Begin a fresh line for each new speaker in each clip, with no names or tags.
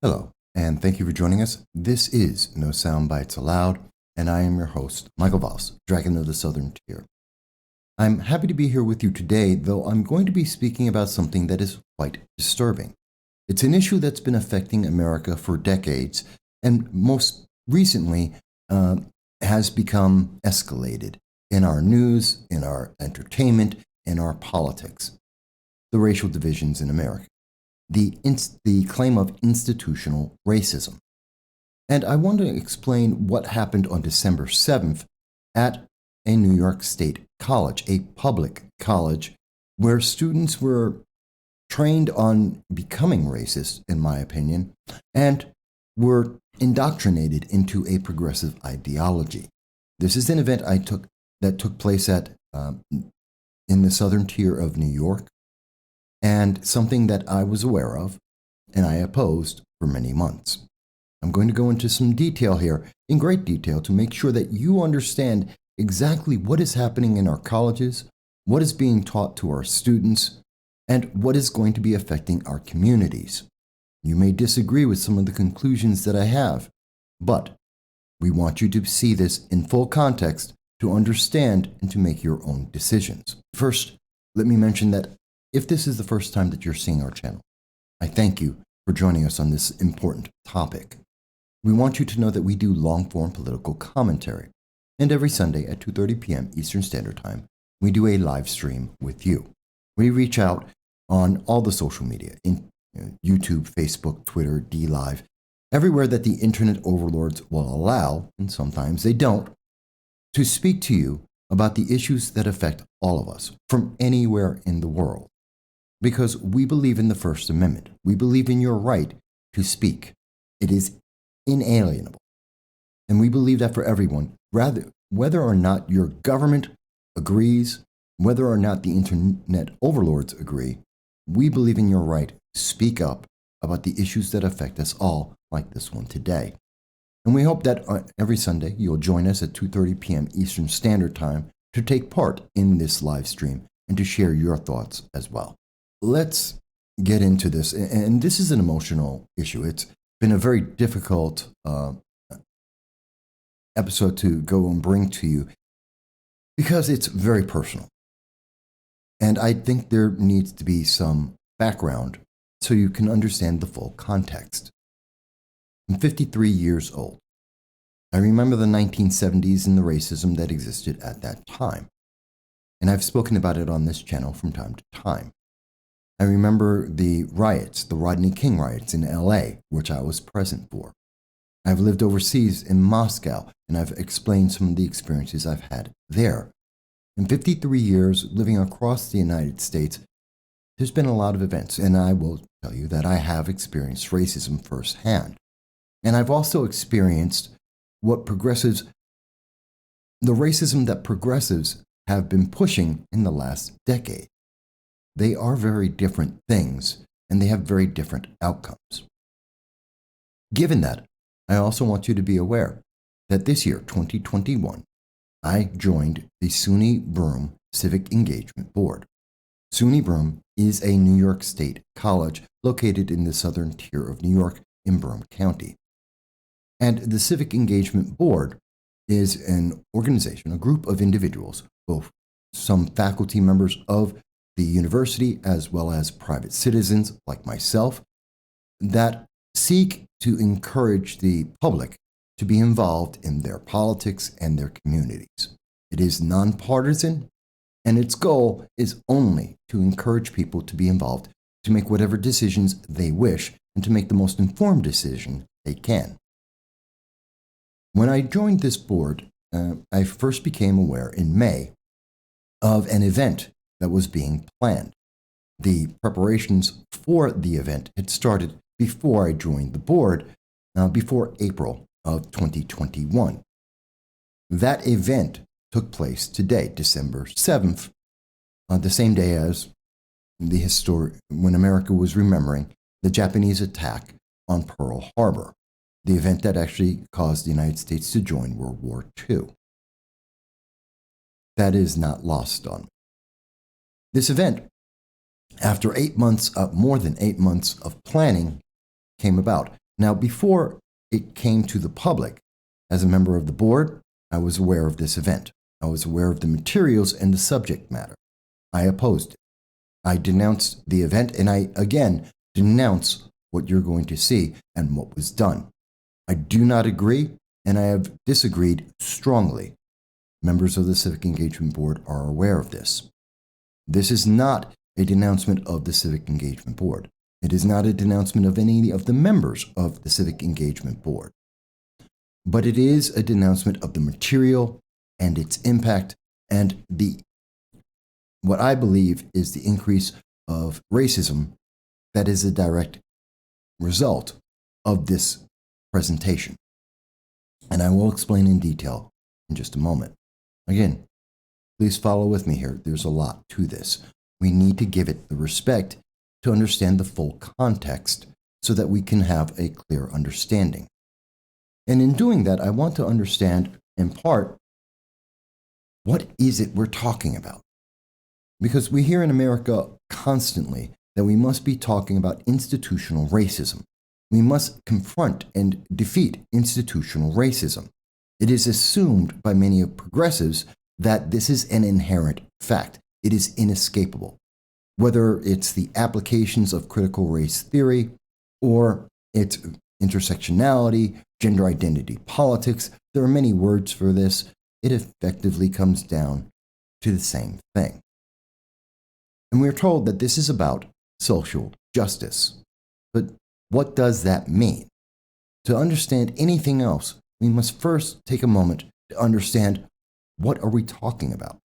Hello, and thank you for joining us. This is No Soundbites Allowed, and I am your host, Michael Voss, Dragon of the Southern Tier. I'm happy to be here with you today, though I'm going to be speaking about something that is quite disturbing. It's an issue that's been affecting America for decades, and most recently has become escalated in our news, in our entertainment, in our politics. The racial divisions in America. The claim of institutional racism. And I want to explain what happened on December 7th at a New York State college, a public college, where students were trained on becoming racist, in my opinion, and were indoctrinated into a progressive ideology. This is an event that took place in the southern tier of New York, and something that I was aware of and I opposed for many months. I'm going to go into some detail here, in great detail, to make sure that you understand exactly what is happening in our colleges, what is being taught to our students, and what is going to be affecting our communities. You may disagree with some of the conclusions that I have, but we want you to see this in full context to understand and to make your own decisions. First, let me mention that if this is the first time that you're seeing our channel, I thank you for joining us on this important topic. We want you to know that we do long-form political commentary, and every Sunday at 2:30 p.m. Eastern Standard Time, we do a live stream with you. We reach out on all the social media, in YouTube, Facebook, Twitter, DLive, everywhere that the internet overlords will allow, and sometimes they don't, to speak to you about the issues that affect all of us from anywhere in the world. Because we believe in the First Amendment. We believe in your right to speak. It is inalienable. And we believe that for everyone, whether or not your government agrees, whether or not the internet overlords agree, we believe in your right to speak up about the issues that affect us all, like this one today. And we hope that every Sunday you'll join us at 2:30 p.m. Eastern Standard Time to take part in this live stream and to share your thoughts as well. Let's get into this. And this is an emotional issue. It's been a very difficult episode to go and bring to you because it's very personal. And I think there needs to be some background so you can understand the full context. I'm 53 years old. I remember the 1970s and the racism that existed at that time. And I've spoken about it on this channel from time to time. I remember the riots, the Rodney King riots in LA, which I was present for. I've lived overseas in Moscow, and I've explained some of the experiences I've had there. In 53 years living across the United States, there's been a lot of events, and I will tell you that I have experienced racism firsthand. And I've also experienced the racism that progressives have been pushing in the last decade. They are very different things, and they have very different outcomes. Given that, I also want you to be aware that this year, 2021, I joined the SUNY Broome Civic Engagement Board. SUNY Broome is a New York State college located in the southern tier of New York in Broome County. And the Civic Engagement Board is an organization, a group of individuals, both some faculty members of the university as well as private citizens like myself, that seek to encourage the public to be involved in their politics and their communities. It is nonpartisan, and its goal is only to encourage people to be involved, to make whatever decisions they wish, and to make the most informed decision they can. When I joined this board, I first became aware in May of an event that was being planned. The preparations for the event had started before I joined the board, before April of 2021. That event took place today, December 7th, the same day as when America was remembering the Japanese attack on Pearl Harbor, the event that actually caused the United States to join World War II. That is not lost on me. This event, after more than 8 months of planning, came about. Now, before it came to the public, as a member of the board, I was aware of this event. I was aware of the materials and the subject matter. I opposed it. I denounced the event, and I, again, denounce what you're going to see and what was done. I do not agree, and I have disagreed strongly. Members of the Civic Engagement Board are aware of this. This is not a denouncement of the Civic Engagement Board. It is not a denouncement of any of the members of the Civic Engagement Board. But it is a denouncement of the material and its impact and what I believe is the increase of racism that is a direct result of this presentation. And I will explain in detail in just a moment. Again, please follow with me here. There's a lot to this. We need to give it the respect to understand the full context so that we can have a clear understanding. And in doing that, I want to understand, in part, what is it we're talking about? Because we hear in America constantly that we must be talking about institutional racism. We must confront and defeat institutional racism. It is assumed by many of progressives that this is an inherent fact. It is inescapable. Whether it's the applications of critical race theory or its intersectionality, gender identity politics, there are many words for this. It effectively comes down to the same thing. And we're told that this is about social justice. But what does that mean? To understand anything else, we must first take a moment to understand what are we talking about.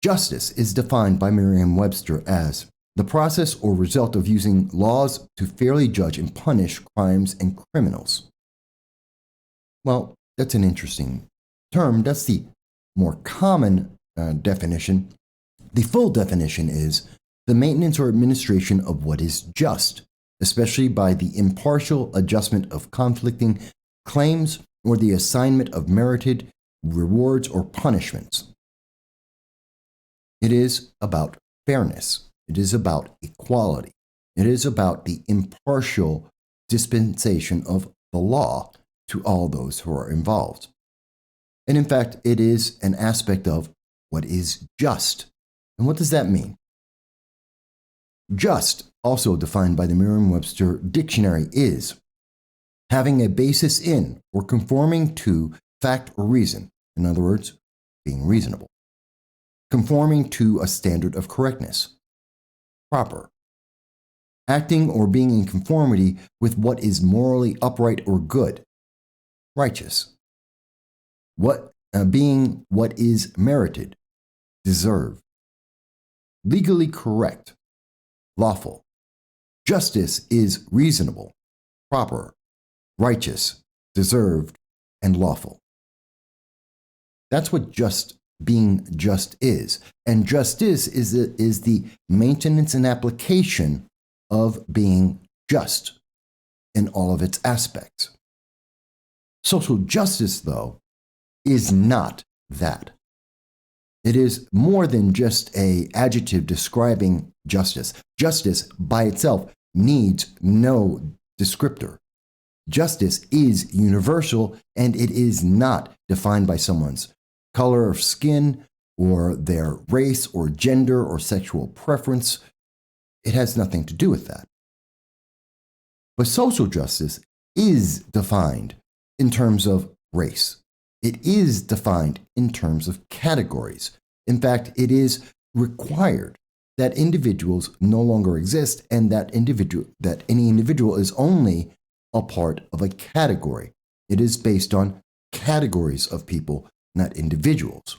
Justice is defined by Merriam-Webster as the process or result of using laws to fairly judge and punish crimes and criminals. Well, that's an interesting term. That's the more common definition. The full definition is the maintenance or administration of what is just, especially by the impartial adjustment of conflicting claims or the assignment of merited rewards or punishments. It is about fairness. It is about equality. It is about the impartial dispensation of the law to all those who are involved. And in fact, it is an aspect of what is just. And what does that mean? Just, also defined by the Merriam-Webster dictionary, is having a basis in or conforming to fact or reason. In other words, being reasonable. Conforming to a standard of correctness. Proper. Acting or being in conformity with what is morally upright or good. Righteous. Being what is merited. Deserved. Legally correct. Lawful. Justice is reasonable, proper, righteous, deserved, and lawful. That's what being just is. And justice is the maintenance and application of being just in all of its aspects. Social justice, though, is not that. It is more than just an adjective describing justice. Justice by itself needs no descriptor. Justice is universal, and it is not defined by someone's color of skin or their race or gender or sexual preference. It has nothing to do with that. But social justice is defined in terms of race. It is defined in terms of categories. In fact, it is required that individuals no longer exist and that any individual is only a part of a category. It is based on categories of people, not individuals.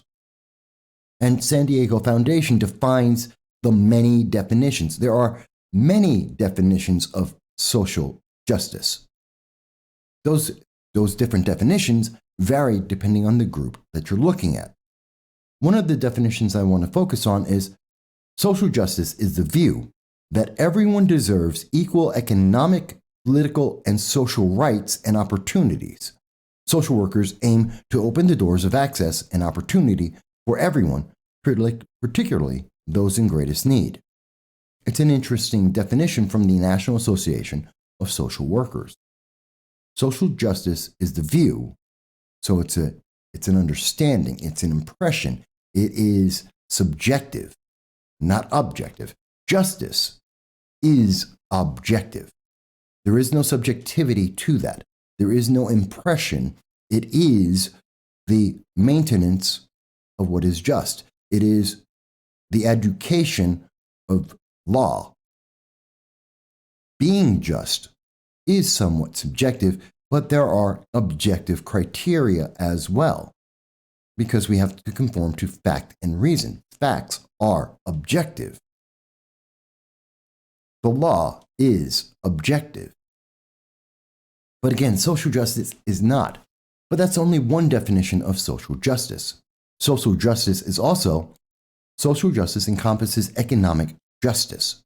And San Diego Foundation defines the many definitions. There are many definitions of social justice. Those different definitions vary depending on the group that you're looking at. One of the definitions I want to focus on is social justice is the view that everyone deserves equal economic, political, and social rights and opportunities. Social workers aim to open the doors of access and opportunity for everyone, particularly those in greatest need. It's an interesting definition from the National Association of social workers. Social justice is the view, so it's an understanding, it's an impression, it is subjective, not objective. Justice is objective. There is no subjectivity to that. There is no impression. It is the maintenance of what is just. It is the education of law. Being just is somewhat subjective, but there are objective criteria as well, because we have to conform to fact and reason. Facts are objective. The law is objective. But again, social justice is not. But that's only one definition of social justice. Social justice encompasses economic justice.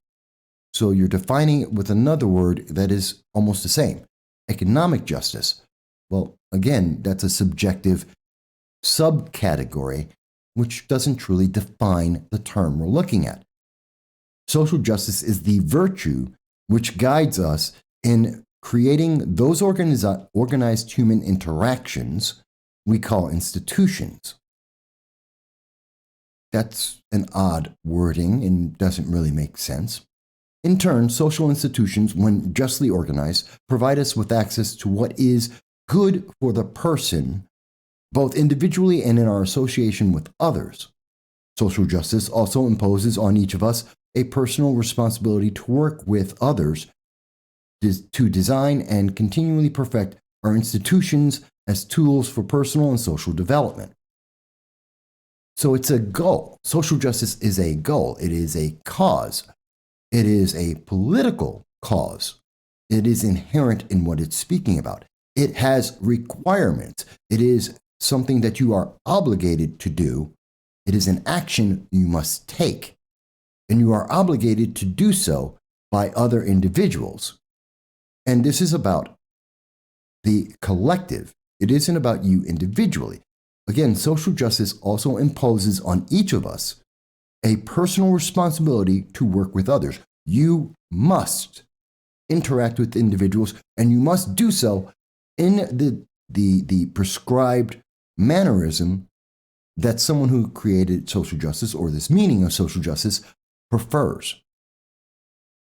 So you're defining it with another word that is almost the same. Economic justice. Well, again, that's a subjective subcategory which doesn't truly define the term we're looking at. Social justice is the virtue which guides us in creating those organized human interactions we call institutions. That's an odd wording and doesn't really make sense. In turn, social institutions, when justly organized, provide us with access to what is good for the person, both individually and in our association with others. Social justice also imposes on each of us a personal responsibility to work with others to design and continually perfect our institutions as tools for personal and social development. So it's a goal. Social justice is a goal. It is a cause. It is a political cause. It is inherent in what it's speaking about. It has requirements. It is something that you are obligated to do. It is an action you must take. And you are obligated to do so by other individuals. And this is about the collective. It isn't about you individually. Again, social justice also imposes on each of us a personal responsibility to work with others. You must interact with individuals, and you must do so in the prescribed mannerism that someone who created social justice, or this meaning of social justice, prefers.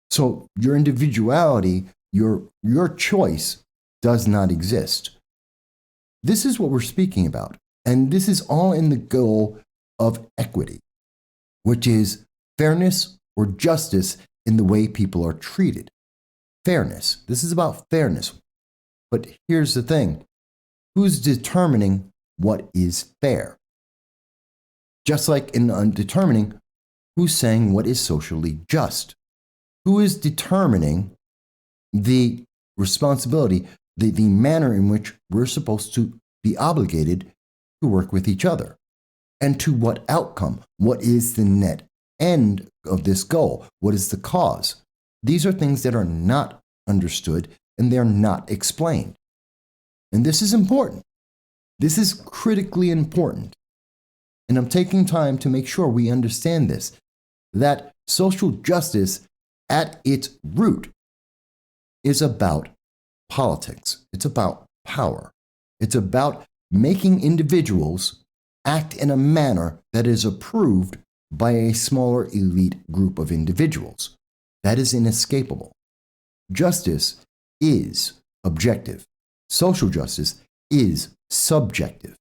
So your individuality, your choice does not exist. This is what we're speaking about. And this is all in the goal of equity, which is fairness or justice in the way people are treated. Fairness. This is about fairness. But here's the thing. Who's determining what is fair? Just like in determining who's saying what is socially just. Who is determining the responsibility, the manner in which we're supposed to be obligated to work with each other? And to what outcome? What is the net end of this goal? What is the cause? These are things that are not understood and they're not explained. And this is important. This is critically important. And I'm taking time to make sure we understand this, that social justice at its root is about politics. It's about power. It's about making individuals act in a manner that is approved by a smaller elite group of individuals. That is inescapable. Justice is objective. Social justice is subjective.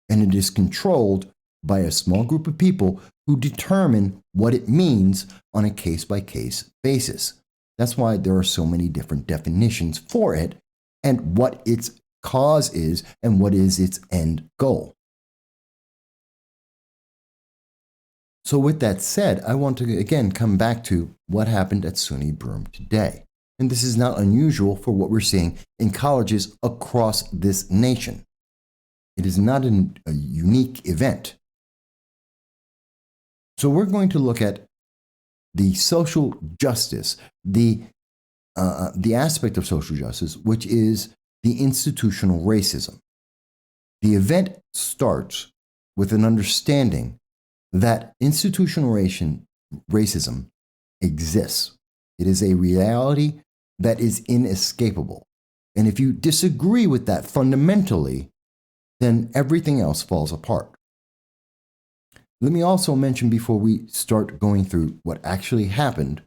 And it is controlled by a small group of people who determine what it means on a case-by-case basis. That's why there are so many different definitions for it and what its cause is and what is its end goal. So with that said, I want to again come back to what happened at SUNY Broome today. And this is not unusual for what we're seeing in colleges across this nation. It is not a unique event. So we're going to look at the social justice, the aspect of social justice, which is the institutional racism. The event starts with an understanding that institutional racism exists. It is a reality that is inescapable. And if you disagree with that fundamentally, then everything else falls apart. Let me also mention before we start going through what actually happened,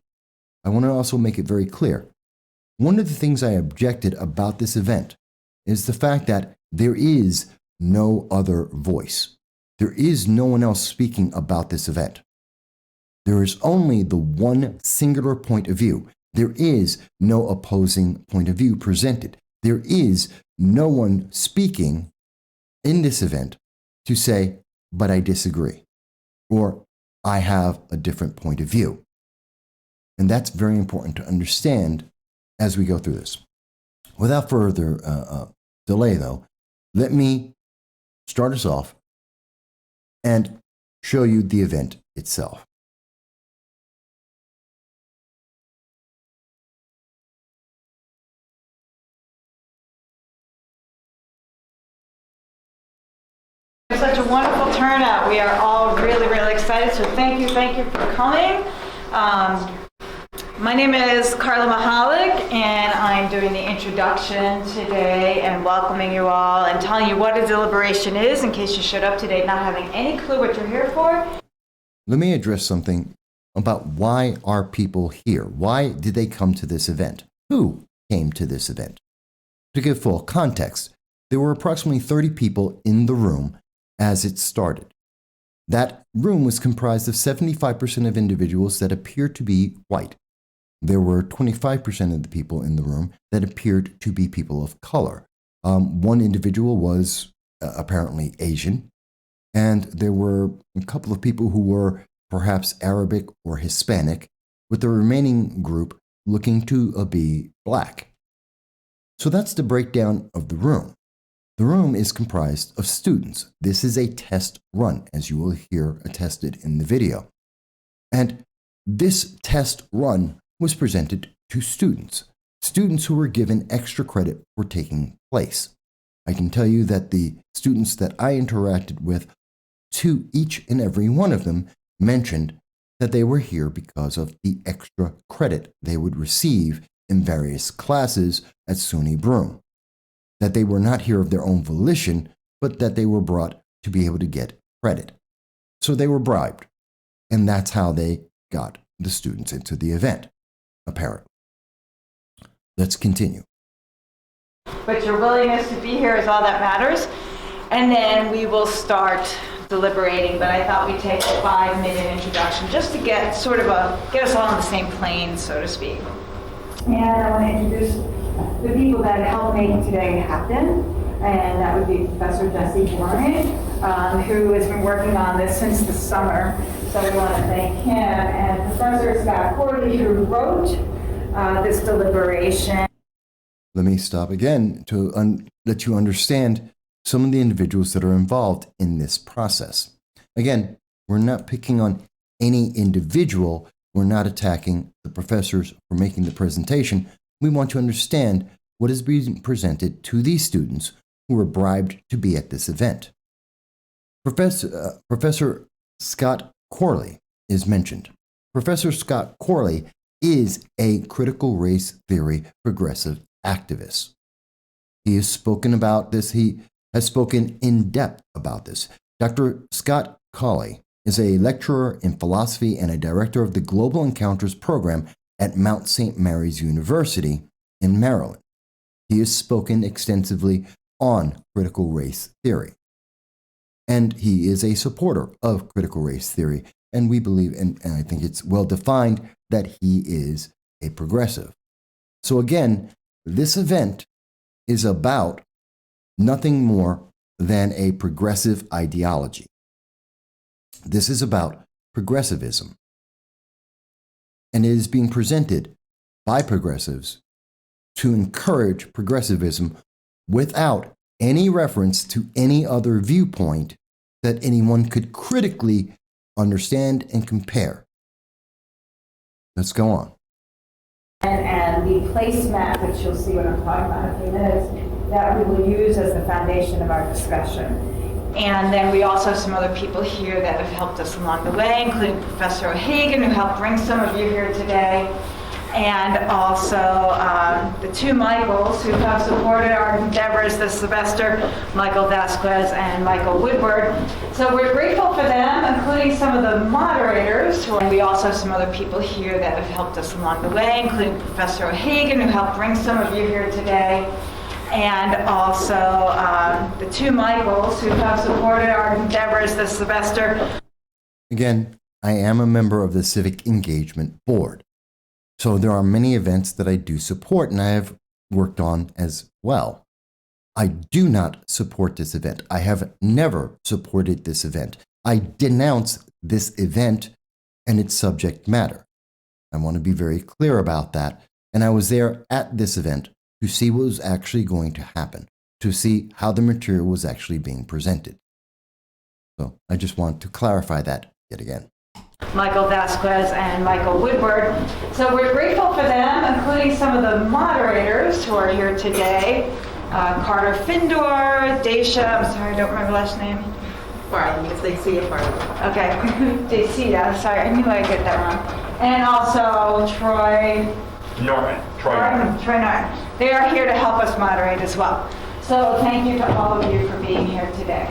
I want to also make it very clear. One of the things I objected about this event is the fact that there is no other voice. There is no one else speaking about this event. There is only the one singular point of view. There is no opposing point of view presented. There is no one speaking in this event to say, but I disagree, or I have a different point of view. And that's very important to understand as we go through this. Without further delay, though, let me start us off and show you the event itself.
Such a wonderful turnout. We are all really, really excited. So thank you for coming. My name is Carla Mahalik, and I'm doing the introduction today and welcoming you all and telling you what a deliberation is in case you showed up today not having any clue what you're here for.
Let me address something about why are people here? Why did they come to this event? Who came to this event? To give full context, there were approximately 30 people in the room as it started. That room was comprised of 75% of individuals that appeared to be white. There were 25% of the people in the room that appeared to be people of color. One individual was apparently Asian, and there were a couple of people who were perhaps Arabic or Hispanic, with the remaining group looking to be black. So that's the breakdown of the room. The room is comprised of students. This is a test run, as you will hear attested in the video. And this test run was presented to students who were given extra credit for taking place. I can tell you that the students that I interacted with, to each and every one of them, mentioned that they were here because of the extra credit they would receive in various classes at SUNY Broome. That they were not here of their own volition, but that they were brought to be able to get credit. So they were bribed, and that's how they got the students into the event, apparently. Let's continue.
But your willingness to be here is all that matters. And then we will start deliberating, but I thought we'd take a 5-minute introduction just to get us all on the same plane, so to speak. And I want to introduce the people that helped make today happen, and that would be Professor Jesse Warren, who has been working on this since the summer, so we want to thank him, and Professor Scott Corley, who wrote this deliberation.
Let me stop again to let you understand some of the individuals that are involved in this process. Again, we're not picking on any individual. We're not attacking the professors for making the presentation. We want to understand what is being presented to these students who were bribed to be at this event. Professor Scott Corley is mentioned. Professor Scott Corley is a critical race theory progressive activist. He has spoken about this. He has spoken in depth about this. Dr. Scott Corley is a lecturer in philosophy and a director of the Global Encounters program at Mount St. Mary's University in Maryland. He has spoken extensively on critical race theory. And he is a supporter of critical race theory. And we believe, and I think it's well defined, that he is a progressive. So again, this event is about nothing more than a progressive ideology. This is about progressivism. And it is being presented by progressives to encourage progressivism without any reference to any other viewpoint that anyone could critically understand and compare. Let's go on.
And the placemat, which you'll see what I'm talking about in a few minutes, that we will use as the foundation of our discussion. And then we also have some other people here that have helped us along the way, including Professor O'Hagan, who helped bring some of you here today. and also the two Michaels who have supported our endeavors this semester, Michael Vasquez and Michael Woodward. So we're grateful for them, including some of the moderators, and we also have some other people here that have helped us along the way, including Professor O'Hagan, who helped bring some of you here today, and also the two Michaels who have supported our endeavors this semester.
Again, I am a member of the Civic Engagement Board. So there are many events that I do support and I have worked on as well. I do not support this event. I have never supported this event. I denounce this event and its subject matter. I want to be very clear about that. And I was there at this event to see what was actually going to happen, to see how the material was actually being presented. So I just want to clarify that yet again.
Michael Vasquez and Michael Woodward. So we're grateful for them, including some of the moderators who are here today. Carter Findor, Daisha, I'm sorry, I don't remember last name.
Farley, if they see it, Farley.
Okay, Daisha, sorry, I knew I'd get that wrong. And also Troy Norton. They are here to help us moderate as well. So thank you to all of you for being here today.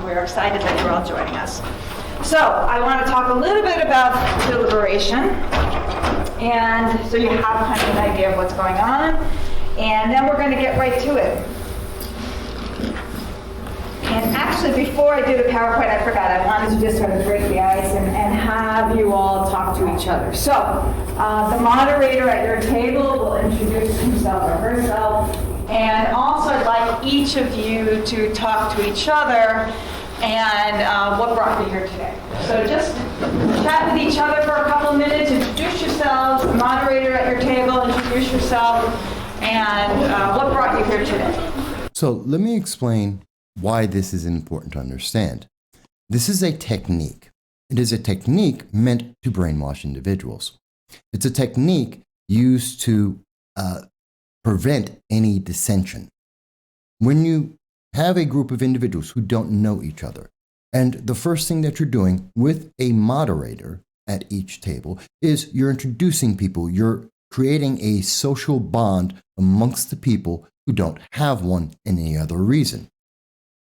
We're excited that you're all joining us. So I want to talk a little bit about deliberation, and so you have kind of an idea of what's going on, and then we're going to get right to it. And actually, before I do the PowerPoint, I forgot, I wanted to just sort of break the ice and have you all talk to each other. So the moderator at your table will introduce himself or herself, and also I'd like each of you to talk to each other and what brought you here today. So just chat with each other for a couple of minutes, introduce yourselves, the moderator at your table, introduce yourself, and what brought you here today.
So let me explain why this is important to understand. This is a technique. It is a technique meant to brainwash individuals. It's a technique used to prevent any dissension. When you have a group of individuals who don't know each other, and the first thing that you're doing with a moderator at each table is you're introducing people, you're creating a social bond amongst the people who don't have one in any other reason.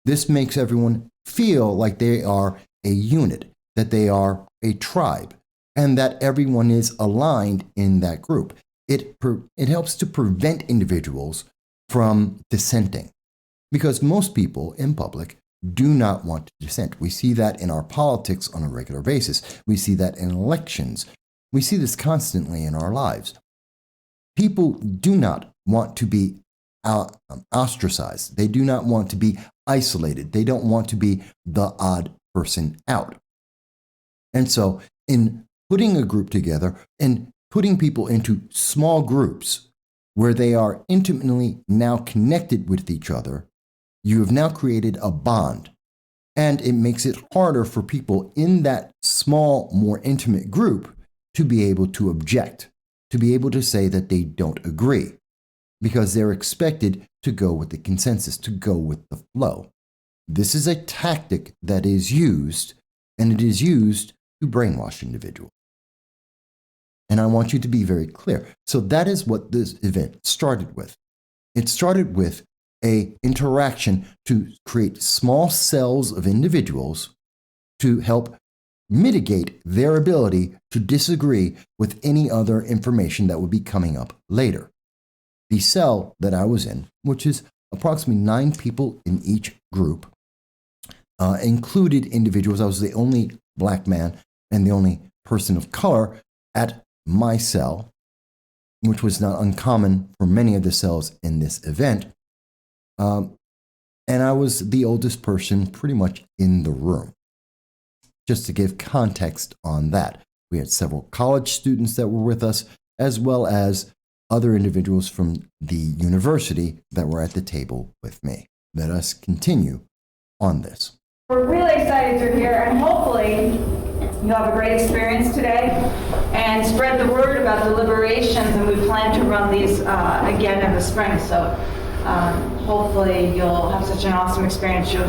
This makes everyone feel like they are a unit, that they are a tribe, and that everyone is aligned in that group. It helps to prevent individuals from dissenting, because most people in public do not want to dissent. We see that in our politics on a regular basis. We see that in elections. We see this constantly in our lives. People do not want to be ostracized. They do not want to be isolated. They don't want to be the odd person out. And so in putting a group together and putting people into small groups where they are intimately now connected with each other, you have now created a bond. And it makes it harder for people in that small, more intimate group to be able to object, to be able to say that they don't agree, because they're expected to go with the consensus, to go with the flow. This is a tactic that is used, and it is used to brainwash individuals. And I want you to be very clear. So that is what this event started with. It started with an interaction to create small cells of individuals to help mitigate their ability to disagree with any other information that would be coming up later. The cell that I was in, which is approximately 9 people in each group, included individuals. I was the only black man and the only person of color at my cell, which was not uncommon for many of the cells in this event. And I was the oldest person pretty much in the room. Just to give context on that, we had several college students that were with us, as well as other individuals from the university that were at the table with me. Let us continue on this.
We're really excited you're here, and hopefully you have a great experience today and spread the word about deliberations, and we plan to run these again in the spring. So hopefully you'll have such an awesome experience. You'll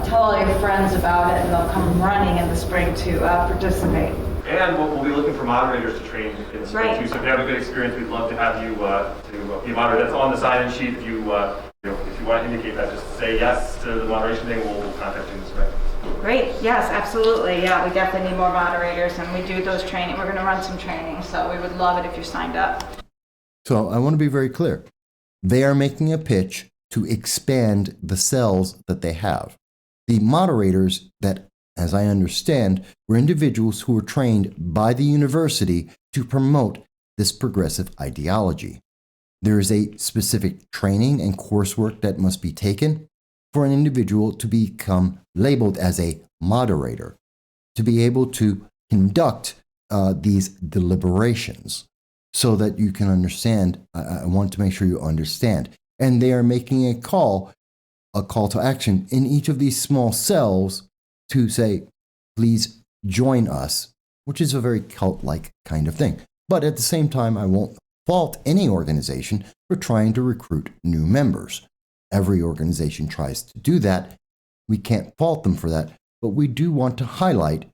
tell all your friends about it, and they'll come running in the spring to participate.
And we'll be looking for moderators to train in the spring
Right.
too. So if you have a good experience, we'd love to have you to be a moderator. That's on the sign-in sheet. If you if you want to indicate that, just say yes to the moderation thing. We'll contact you in the spring.
Great, yes, absolutely, yeah, we definitely need more moderators, and we do those training, we're gonna run some training, so we would love it if you signed up.
So I want to be very clear. They are making a pitch to expand the cells that they have. The moderators that, as I understand, were individuals who were trained by the university to promote this progressive ideology. There is a specific training and coursework that must be taken for an individual to become labeled as a moderator, to be able to conduct these deliberations so that you can understand. I want to make sure you understand. And they are making a call to action in each of these small cells to say, please join us, which is a very cult-like kind of thing. But at the same time, I won't fault any organization for trying to recruit new members. Every organization tries to do that. We can't fault them for that, but we do want to highlight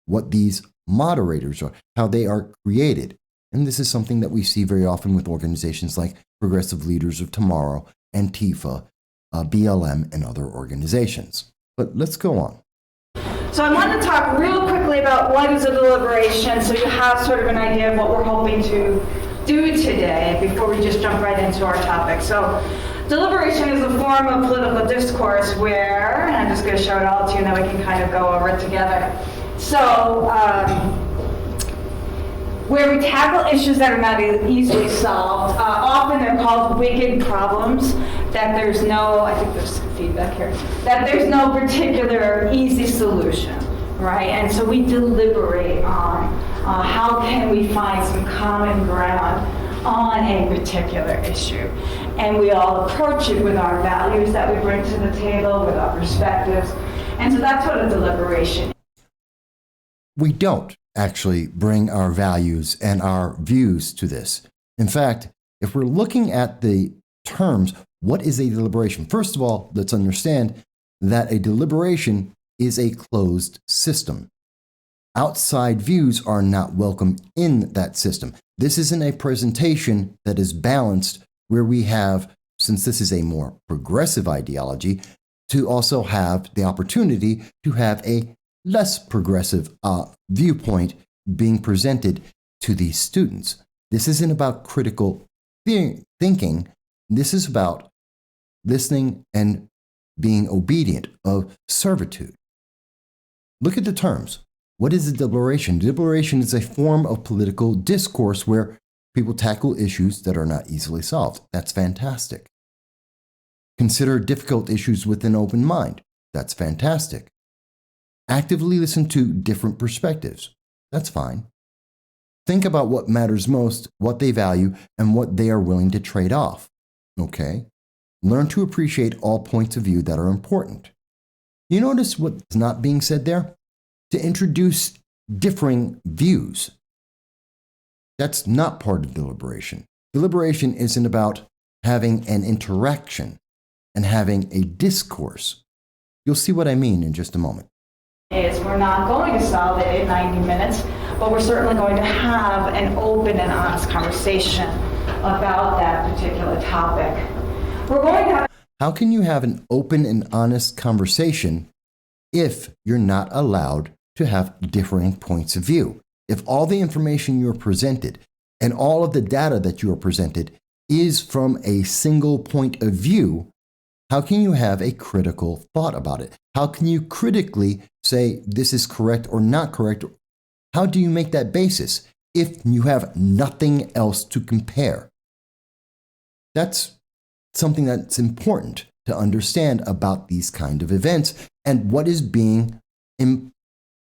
what these moderators are, how they are created. And this is something that we see very often with organizations like Progressive Leaders of Tomorrow, Antifa, BLM, and other organizations. But let's go on.
So I want to talk real quickly about what is a deliberation, so you have sort of an idea of what we're hoping to do today before we just jump right into our topic. So deliberation is a form of political discourse where, and I'm just going to show it all to you and then we can kind of go over it together. So, where we tackle issues that are not easily solved. Often they're called wicked problems, that there's no, I think there's some feedback here, that there's no particular easy solution, right? And so we deliberate on how can we find some common ground on a particular issue. And we all approach it with our values that we bring to the table, with our perspectives. And so that's what a deliberation is.
We don't actually bring our values and our views to this. In fact, if we're looking at the terms, what is a deliberation? First of all, let's understand that a deliberation is a closed system. Outside views are not welcome in that system. This isn't a presentation that is balanced where we have, since this is a more progressive ideology, to also have the opportunity to have a less progressive viewpoint being presented to these students. This isn't about critical thinking. This is about listening and being obedient, of servitude. Look at the terms. What is a deliberation? Deliberation is a form of political discourse where people tackle issues that are not easily solved. That's fantastic. Consider difficult issues with an open mind. That's fantastic. Actively listen to different perspectives. That's fine. Think about what matters most, what they value, and what they are willing to trade off. Okay? Learn to appreciate all points of view that are important. You notice what's not being said there? To introduce differing views. That's not part of deliberation. Deliberation isn't about having an interaction and having a discourse. You'll see what I mean in just a moment.
Is we're not going to solve it in 90 minutes, but we're certainly going to have an open and honest conversation about that particular topic. We're going to have.
How can you have an open and honest conversation if you're not allowed to have differing points of view? If all the information you're presented and all of the data that you are presented is from a single point of view, how can you have a critical thought about it? How can you critically say this is correct or not correct? How do you make that basis if you have nothing else to compare? That's something that's important to understand about these kind of events and what is being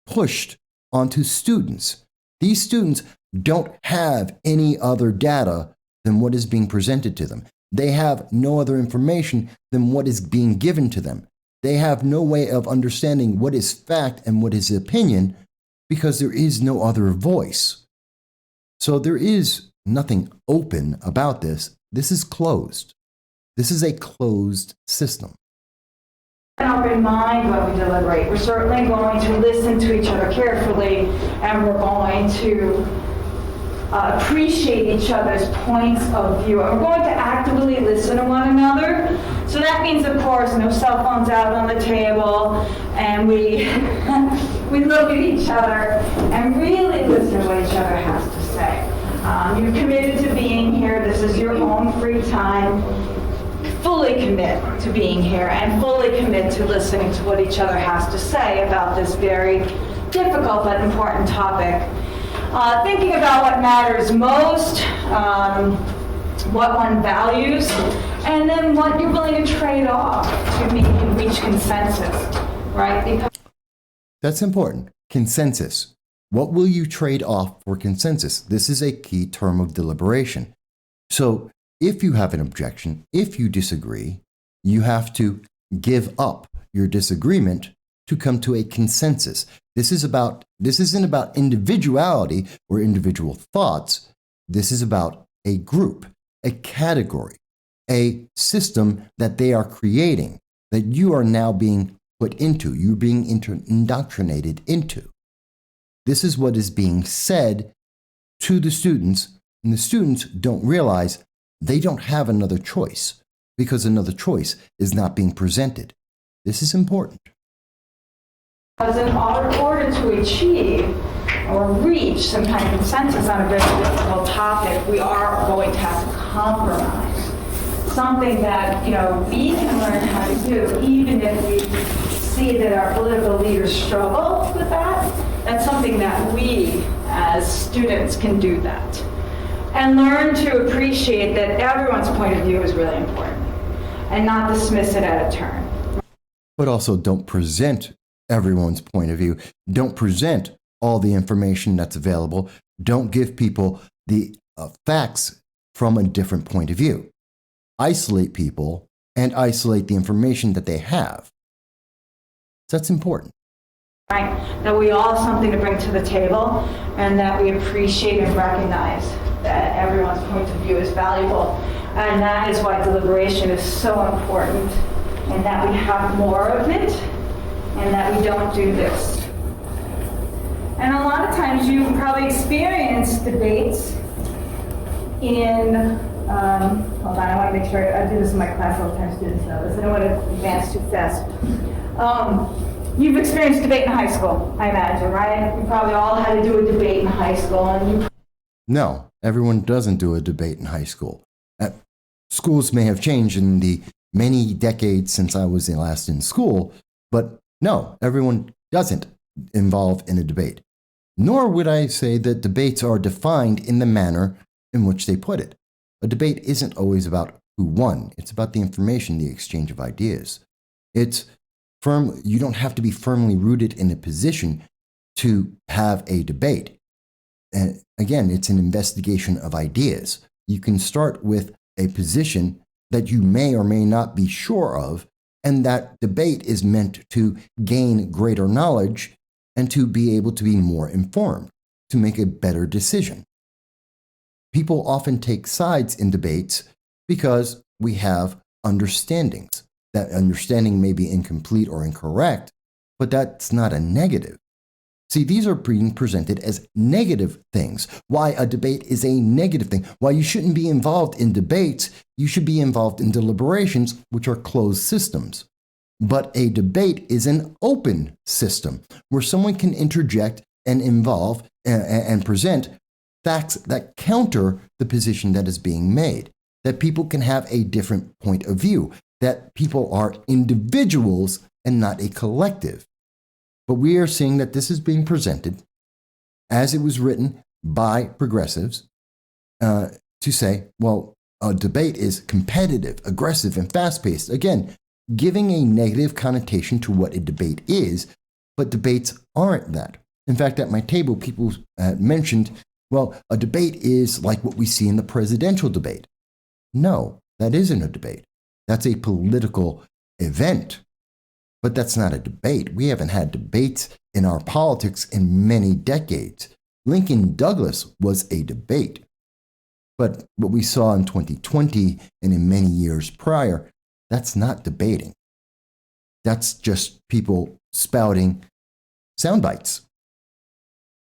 pushed onto students. These students don't have any other data than what is being presented to them. They have no other information than what is being given to them. They have no way of understanding what is fact and what is opinion because there is no other voice. So there is nothing open about this. This is closed. This is a closed system.
An open mind when we deliberate. We're certainly going to listen to each other carefully, and we're going to appreciate each other's points of view. And we're going to actively listen to one another. So that means, of course, no cell phones out on the table, and we we look at each other and really listen to what each other has to say. You're committed to being here. This is your own free time. Fully commit to being here and fully commit to listening to what each other has to say about this very difficult but important topic. Thinking about what matters most, what one values, and then what you're willing to trade off to reach consensus, right? Because
That's important. Consensus. What will you trade off for consensus? This is a key term of deliberation. So if you have an objection, if you disagree, you have to give up your disagreement to come to a consensus. This isn't about individuality or individual thoughts. This is about a group, a category, a system that they are creating, that you are now being put into, you're being indoctrinated into. This is what is being said to the students, and the students don't realize they don't have another choice because another choice is not being presented. This is important.
in order to achieve or reach some kind of consensus on a very difficult topic, we are going to have to compromise. Something that, we can learn how to do, even if we see that our political leaders struggle with that. That's something that we, as students, can do that. And learn to appreciate that everyone's point of view is really important and not dismiss it at a turn.
But also don't present everyone's point of view. Don't present all the information that's available. Don't give people the facts from a different point of view. Isolate people and isolate the information that they have. That's important.
Right? That we all have something to bring to the table and that we appreciate and recognize that everyone's point of view is valuable. And that is why deliberation is so important, and that we have more of it and that we don't do this. And a lot of times you probably experience debates in, hold on, I want to make sure, I do this in my class all the time, students know this, I don't want to advance too fast. You've experienced debate in high school, I imagine, right? You probably all had to do a debate in high school. And
No, everyone doesn't do a debate in high school. Schools may have changed in the many decades since I was last in school, but no, everyone doesn't involve in a debate. Nor would I say that debates are defined in the manner in which they put it. A debate isn't always about who won. It's about the information, the exchange of ideas. You don't have to be firmly rooted in a position to have a debate. And again, it's an investigation of ideas. You can start with a position that you may or may not be sure of, and that debate is meant to gain greater knowledge and to be able to be more informed, to make a better decision. People often take sides in debates because we have understandings. That understanding may be incomplete or incorrect, but that's not a negative. See, these are being presented as negative things. Why a debate is a negative thing. Why you shouldn't be involved in debates, you should be involved in deliberations, which are closed systems. But a debate is an open system where someone can interject and involve and present facts that counter the position that is being made, that people can have a different point of view, that people are individuals and not a collective. But we are seeing that this is being presented as it was written by progressives to say, well, a debate is competitive, aggressive, and fast-paced. Again, giving a negative connotation to what a debate is, but debates aren't that. In fact, at my table, people mentioned, well, a debate is like what we see in the presidential debate. No, that isn't a debate. That's a political event. But that's not a debate. We haven't had debates in our politics in many decades. Lincoln Douglas was a debate. But what we saw in 2020 and in many years prior, that's not debating. That's just people spouting sound bites.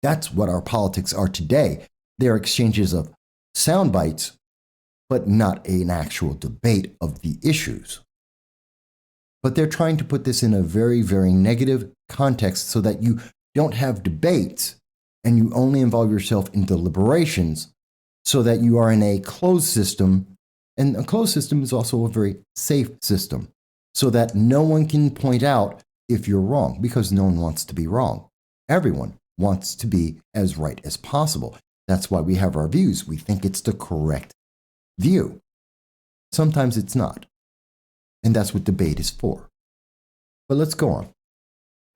That's what our politics are today. They're exchanges of sound bites, but not an actual debate of the issues. But they're trying to put this in a very, very negative context so that you don't have debates and you only involve yourself in deliberations so that you are in a closed system. And a closed system is also a very safe system so that no one can point out if you're wrong, because no one wants to be wrong. Everyone wants to be as right as possible. That's why we have our views. We think it's the correct view. Sometimes it's not. And that's what debate is for. But let's go on.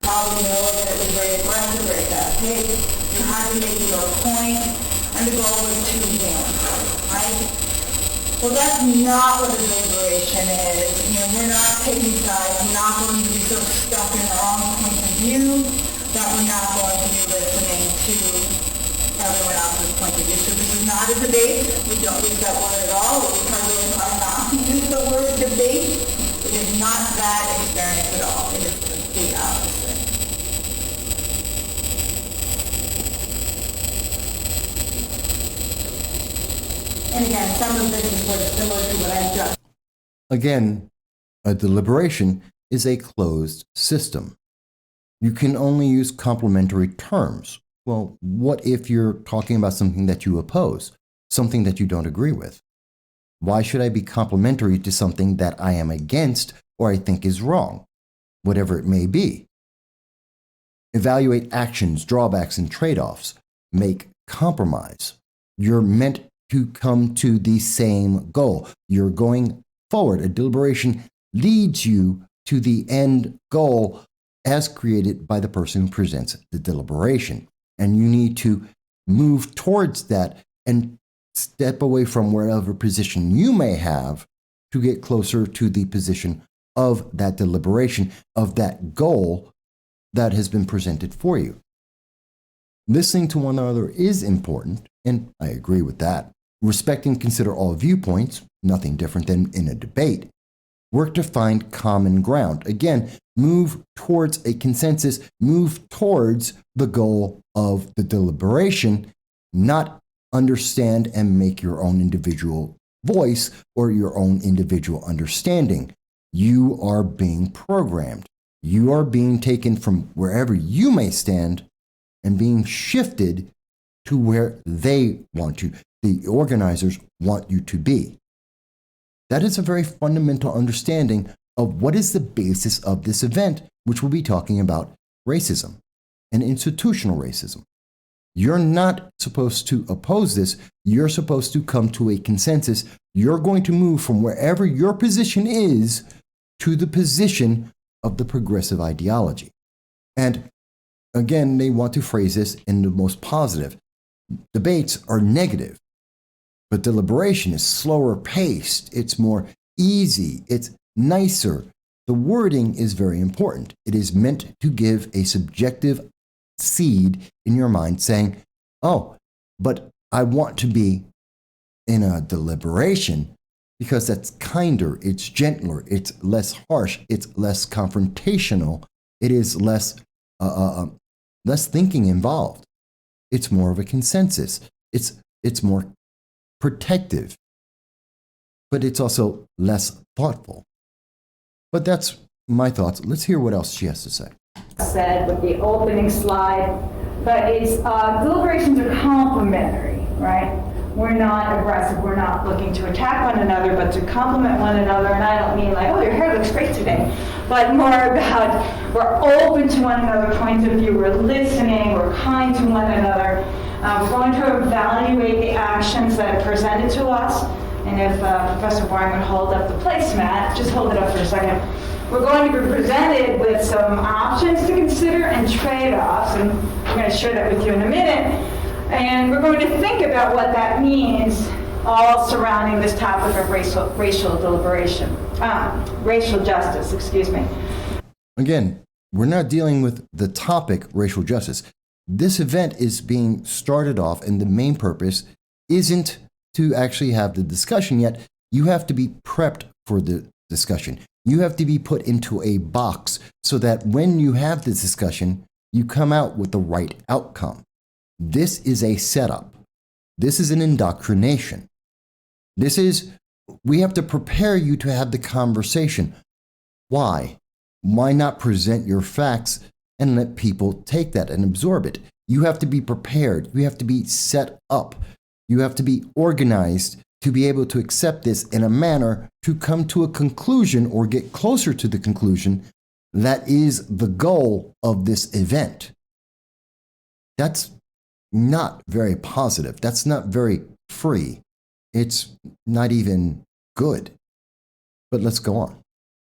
How we know that it was very aggressive, very fast paced. You had to make your point, and the goal was to win, right? Well, that's not what a deliberation is. We're not taking sides. We're not going to be so stuck in our own point of view that we're not going to be listening to everyone else's point of view. So this is not a debate. We don't use that word at all. We try really hard not to use the word debate. It is not that experience at all. It is the opposite. And again, some of this is what is similar to what I've just.
Again, a deliberation is a closed system. You can only use complementary terms. Well, what if you're talking about something that you oppose, something that you don't agree with? Why should I be complimentary to something that I am against or I think is wrong, whatever it may be? Evaluate actions, drawbacks, and trade-offs. Make compromise. You're meant to come to the same goal. You're going forward. A deliberation leads you to the end goal as created by the person who presents the deliberation. And you need to move towards that and step away from whatever position you may have to get closer to the position of that deliberation, of that goal that has been presented for you. Listening to one another is important, and I agree with that. Respect and consider all viewpoints, nothing different than in a debate. Work to find common ground. Again, move towards a consensus, move towards the goal of the deliberation, not understand and make your own individual voice or your own individual understanding. You are being programmed. You are being taken from wherever you may stand and being shifted to where they want you. The organizers want you to be. That is a very fundamental understanding of what is the basis of this event, which we'll be talking about racism and institutional racism. You're not supposed to oppose this. You're supposed to come to a consensus. You're going to move from wherever your position is to the position of the progressive ideology. And again, they want to phrase this in the most positive. Debates are negative, but deliberation is slower paced. It's more easy. It's nicer. The wording is very important. It is meant to give a subjective seed in your mind saying, oh, but I want to be in a deliberation because that's kinder, it's gentler, it's less harsh, it's less confrontational, it is less thinking involved. It's more of a consensus. It's more protective, but it's also less thoughtful. But that's my thoughts. Let's hear what else she has to say.
Said with the opening slide, but it's deliberations are complementary, right? We're not aggressive. We're not looking to attack one another, but to complement one another. And I don't mean like, oh, your hair looks great today, but more about we're open to one another's points of view. We're listening. We're kind to one another. We're going to evaluate the actions that are presented to us. And if Professor Warren would hold up the placemat, just hold it up for a second. We're going to be presented with some options to consider and trade-offs, and I'm going to share that with you in a minute. And we're going to think about what that means, all surrounding this topic of racial deliberation, racial justice, excuse me.
Again, we're not dealing with the topic racial justice. This event is being started off, and the main purpose isn't to actually have the discussion yet. You have to be prepped for the discussion. You have to be put into a box so that when you have this discussion, you come out with the right outcome. This is a setup. This is an indoctrination. We have to prepare you to have the conversation. Why? Why not present your facts and let people take that and absorb it? You have to be prepared. You have to be set up. You have to be organized to be able to accept this in a manner to come to a conclusion or get closer to the conclusion that is the goal of this event. That's not very positive. That's not very free. It's not even good. But let's go on.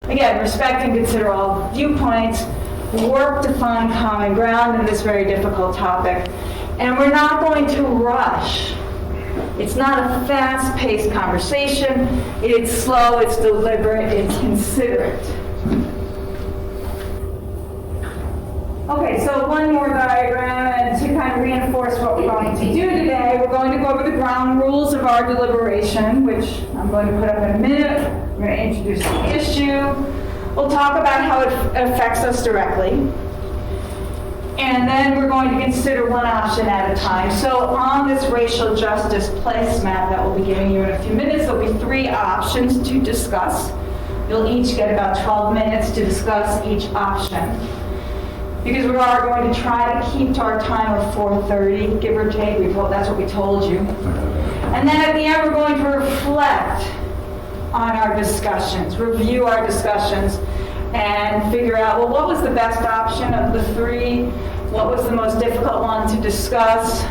Again, respect and consider all viewpoints, work to find common ground in this very difficult topic, and we're not going to rush. It's not a fast-paced conversation. It's slow, it's deliberate, it's considerate. Okay, so one more diagram, and to kind of reinforce what we're going to do today, we're going to go over the ground rules of our deliberation, which I'm going to put up in a minute. We're going to introduce the issue. We'll talk about how it affects us directly. And then we're going to consider one option at a time. So on this racial justice placemat that we'll be giving you in a few minutes, there'll be 3 options to discuss. You'll each get about 12 minutes to discuss each option. Because we are going to try to keep to our time of 4:30, give or take. That's what we told you. And then at the end, we're going to reflect on our discussions, review our discussions, and figure out, well, what was the best option of the 3? What was the most difficult one to discuss?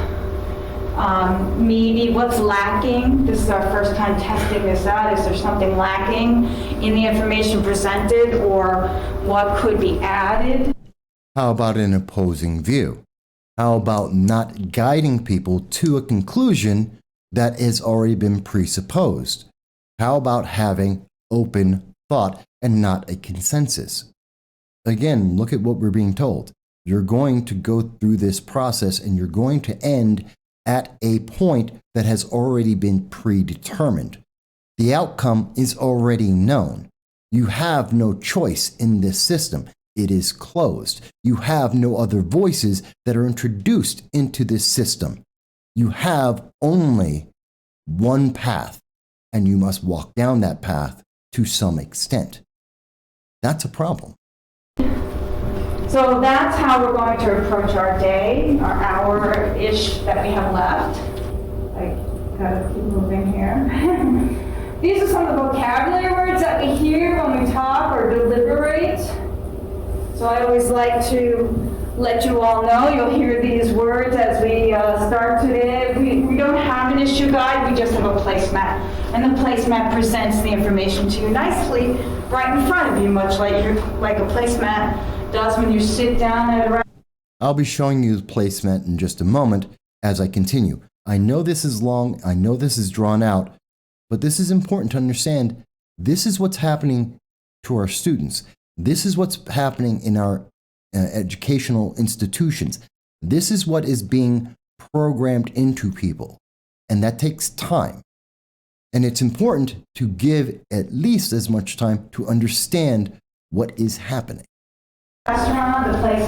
Maybe what's lacking? This is our first time testing this out. Is there something lacking in the information presented, or what could be added?
How about an opposing view? How about not guiding people to a conclusion that has already been presupposed? How about having open thought and not a consensus? Again, look at what we're being told. You're going to go through this process and you're going to end at a point that has already been predetermined. The outcome is already known. You have no choice in this system. It is closed. You have no other voices that are introduced into this system. You have only one path, and you must walk down that path to some extent. That's a problem.
So that's how we're going to approach our day, our hour-ish that we have left. I gotta keep moving here. These are some of the vocabulary words that we hear when we talk or deliberate. So I always like to let you all know, you'll hear these words as we start today. We don't have an issue guide, we just have a placemat. And the placemat presents the information to you nicely right in front of you, much like a placemat does when you sit down at a...
I'll be showing you the placemat in just a moment as I continue. I know this is long, I know this is drawn out, but this is important to understand. This is what's happening to our students. This is what's happening in our educational institutions. This is what is being programmed into people, and that takes time. And it's important to give at least as much time to understand what is happening.
Restaurant, the place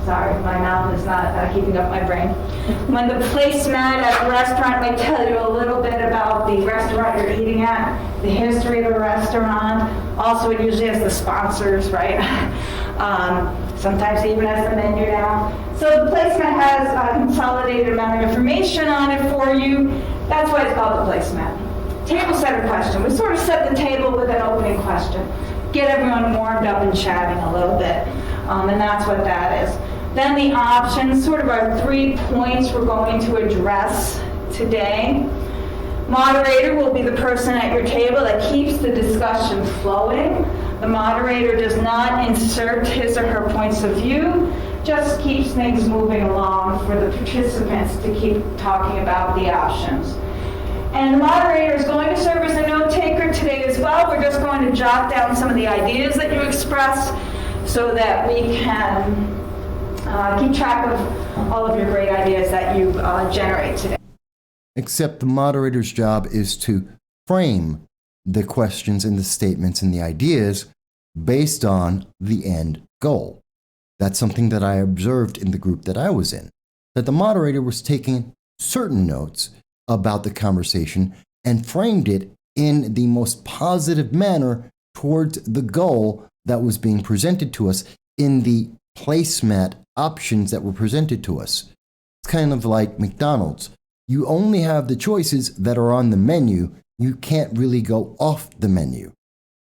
sorry, my mouth is not keeping up my brain. When the placemat at the restaurant might tell you a little bit about the restaurant you're eating at, the history of the restaurant. Also, it usually has the sponsors, right? Sometimes it even has the menu down. So the placemat has a consolidated amount of information on it for you. That's why it's called the placemat. Table setter question. We sort of set the table with an opening question. Get everyone warmed up and chatting a little bit. And that's what that is. Then the options, sort of our 3 points we're going to address today. Moderator will be the person at your table that keeps the discussion flowing. The moderator does not insert his or her points of view, just keeps things moving along for the participants to keep talking about the options. And the moderator is going to serve as a note taker today as well. We're just going to jot down some of the ideas that you express so that we can keep track of all of your great ideas that you generate today.
Except the moderator's job is to frame the questions and the statements and the ideas based on the end goal. That's something that I observed in the group that I was in, that the moderator was taking certain notes about the conversation and framed it in the most positive manner towards the goal that was being presented to us in the placemat options that were presented to us. It's kind of like McDonald's. You only have the choices that are on the menu. You can't really go off the menu.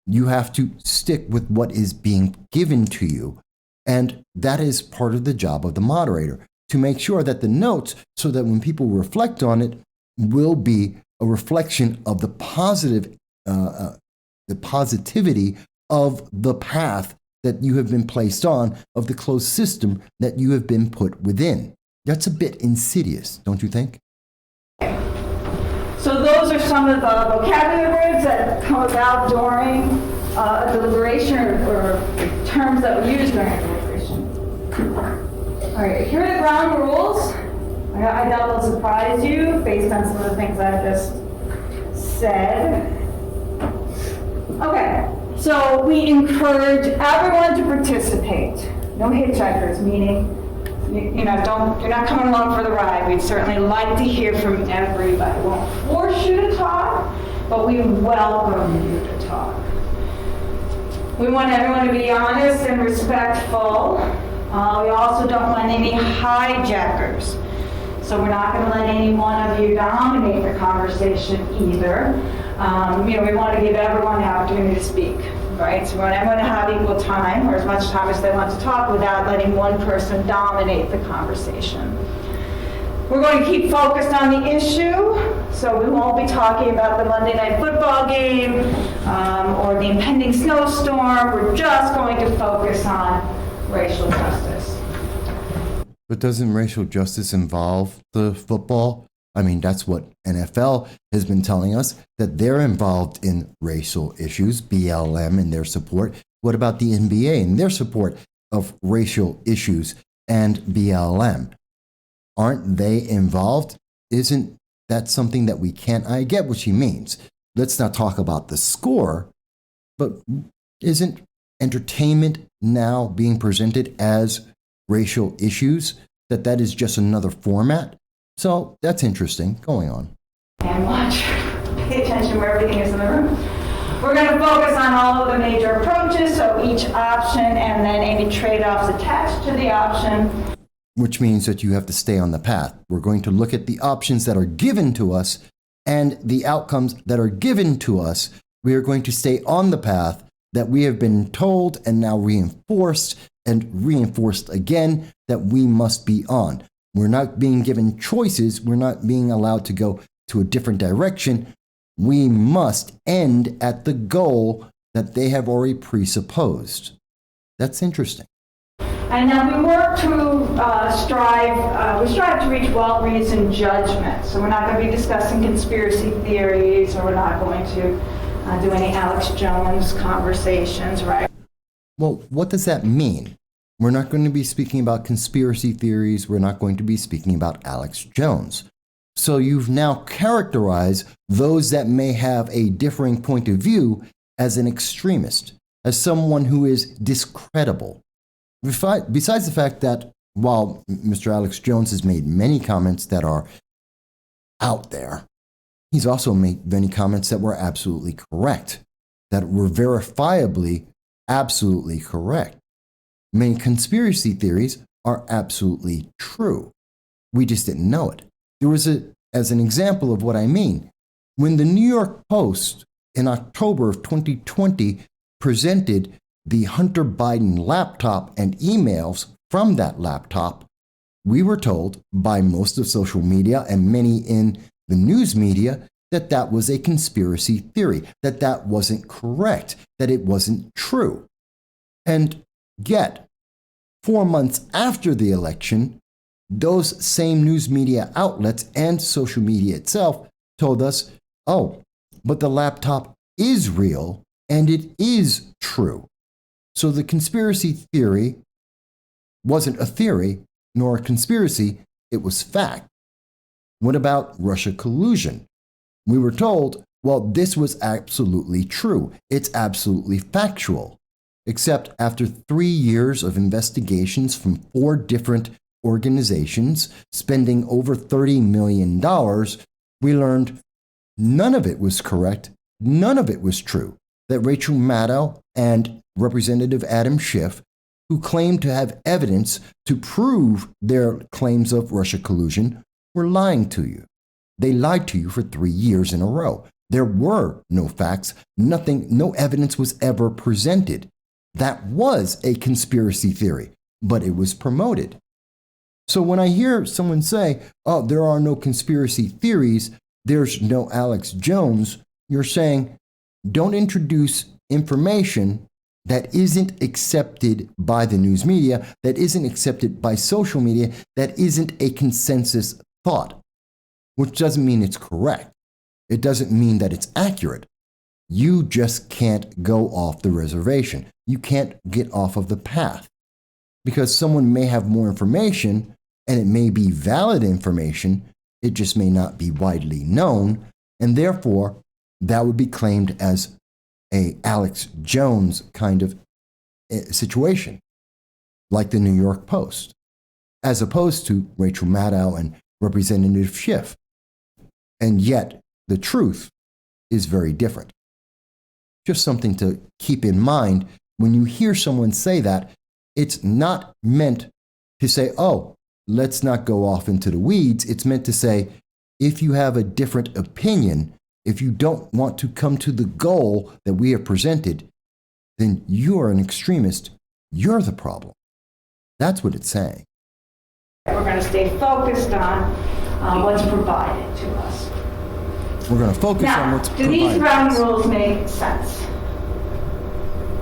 You have to stick with what is being given to you. And that is part of the job of the moderator, to make sure that the notes, so that when people reflect on it, will be a reflection of the positivity of the path that you have been placed on, of the closed system that you have been put within. That's a bit insidious, don't you think?
So those are some of the vocabulary words that come about during a deliberation or terms that we use during a deliberation. All right, here are the ground rules. I doubt they'll surprise you based on some of the things I just said. Okay, so we encourage everyone to participate. No hitchhikers, meaning you're not coming along for the ride. We'd certainly like to hear from everybody. We won't force you to talk, but we welcome you to talk. We want everyone to be honest and respectful. We also don't want any hijackers. So we're not going to let any one of you dominate the conversation either. We want to give everyone the opportunity to speak. Right? So we want everyone to have equal time, or as much time as they want to talk, without letting one person dominate the conversation. We're going to keep focused on the issue, so we won't be talking about the Monday night football game or the impending snowstorm. We're just going to focus on racial justice.
But doesn't racial justice involve the football? I mean, that's what NFL has been telling us, that they're involved in racial issues, BLM and their support. What about the NBA and their support of racial issues and BLM? Aren't they involved? Isn't that something that we can't? I get what she means. Let's not talk about the score, but isn't entertainment now being presented as racial issues? That is just another format? So that's interesting. Going on.
And watch, pay attention where everything is in the room. We're going to focus on all of the major approaches, so each option and then any trade-offs attached to the option.
Which means that you have to stay on the path. We're going to look at the options that are given to us and the outcomes that are given to us. We are going to stay on the path that we have been told and now reinforced and reinforced again that we must be on. We're not being given choices. We're not being allowed to go to a different direction. We must end at the goal that they have already presupposed. That's interesting.
And then we work to strive to reach well-reasoned judgment. So we're not going to be discussing conspiracy theories, or we're not going to do any Alex Jones conversations, right?
Well, what does that mean? We're not going to be speaking about conspiracy theories. We're not going to be speaking about Alex Jones. So you've now characterized those that may have a differing point of view as an extremist, as someone who is discreditable. Besides the fact that while Mr. Alex Jones has made many comments that are out there, he's also made many comments that were absolutely correct, that were verifiably absolutely correct. Many conspiracy theories are absolutely true. We just didn't know it. There was as an example of what I mean, when the New York Post in October of 2020 presented the Hunter Biden laptop and emails from that laptop, we were told by most of social media and many in the news media that that was a conspiracy theory, that that wasn't correct, that it wasn't true. And yet, 4 months after the election, those same news media outlets and social media itself told us, oh, but the laptop is real and it is true. So the conspiracy theory wasn't a theory nor a conspiracy, it was fact. What about Russia collusion? We were told, well, this was absolutely true. It's absolutely factual. Except after 3 years of investigations from 4 different organizations spending over $30 million, we learned none of it was correct. None of it was true. That Rachel Maddow and Representative Adam Schiff, who claimed to have evidence to prove their claims of Russia collusion, were lying to you. They lied to you for 3 years in a row. There were no facts. Nothing, no evidence was ever presented. That was a conspiracy theory, but it was promoted. So when I hear someone say, oh, there are no conspiracy theories, there's no Alex Jones, you're saying, don't introduce information that isn't accepted by the news media, that isn't accepted by social media, that isn't a consensus thought, which doesn't mean it's correct. It doesn't mean that it's accurate. You just can't go off the reservation. You can't get off of the path because someone may have more information and it may be valid information. It just may not be widely known. And therefore, that would be claimed as a Alex Jones kind of situation, like the New York Post, as opposed to Rachel Maddow and Representative Schiff. And yet, the truth is very different. Just something to keep in mind when you hear someone say that. It's not meant to say, oh, let's not go off into the weeds. It's meant to say, if you have a different opinion, if you don't want to come to the goal that we have presented, then you are an extremist. You're the problem. That's what it's saying.
We're going to stay focused on what's provided to us.
We're going to focus on what's
do
provided.
these ground rules make sense?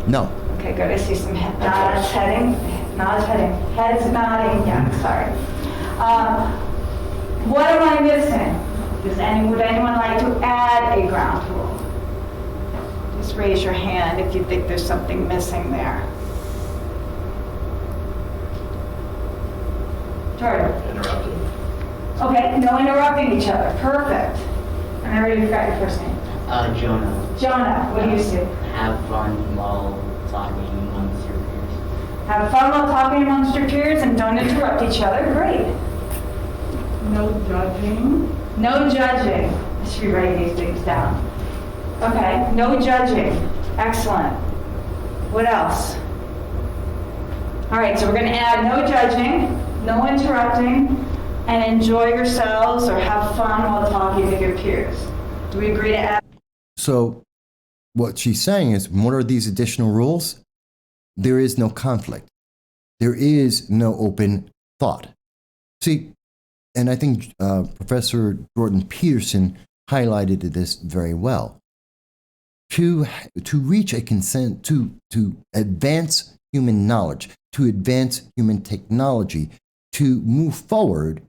No.
Okay, good. I see some nods heading. Heads nodding. Yeah, sorry. What am I missing? Would anyone like to add a ground rule? Just raise your hand if you think there's something missing there. Jordan.
Interrupted.
Okay, no interrupting each other. Perfect. And I already forgot your first name.
Jonah.
Jonah, what do you see?
Have fun while talking amongst your peers.
Have fun while talking amongst your peers and don't interrupt each other. Great. No judging. No judging. I should be writing these things down. Okay, no judging. Excellent. What else? All right, so we're going to add no judging, no interrupting, and enjoy yourselves or have fun while talking with your peers. Do we agree to add?
So what she's saying is, what are these additional rules? There is no conflict. There is no open thought. See, and I think Professor Jordan Peterson highlighted this very well. To reach a consent, to advance human knowledge, to advance human technology, to move forward,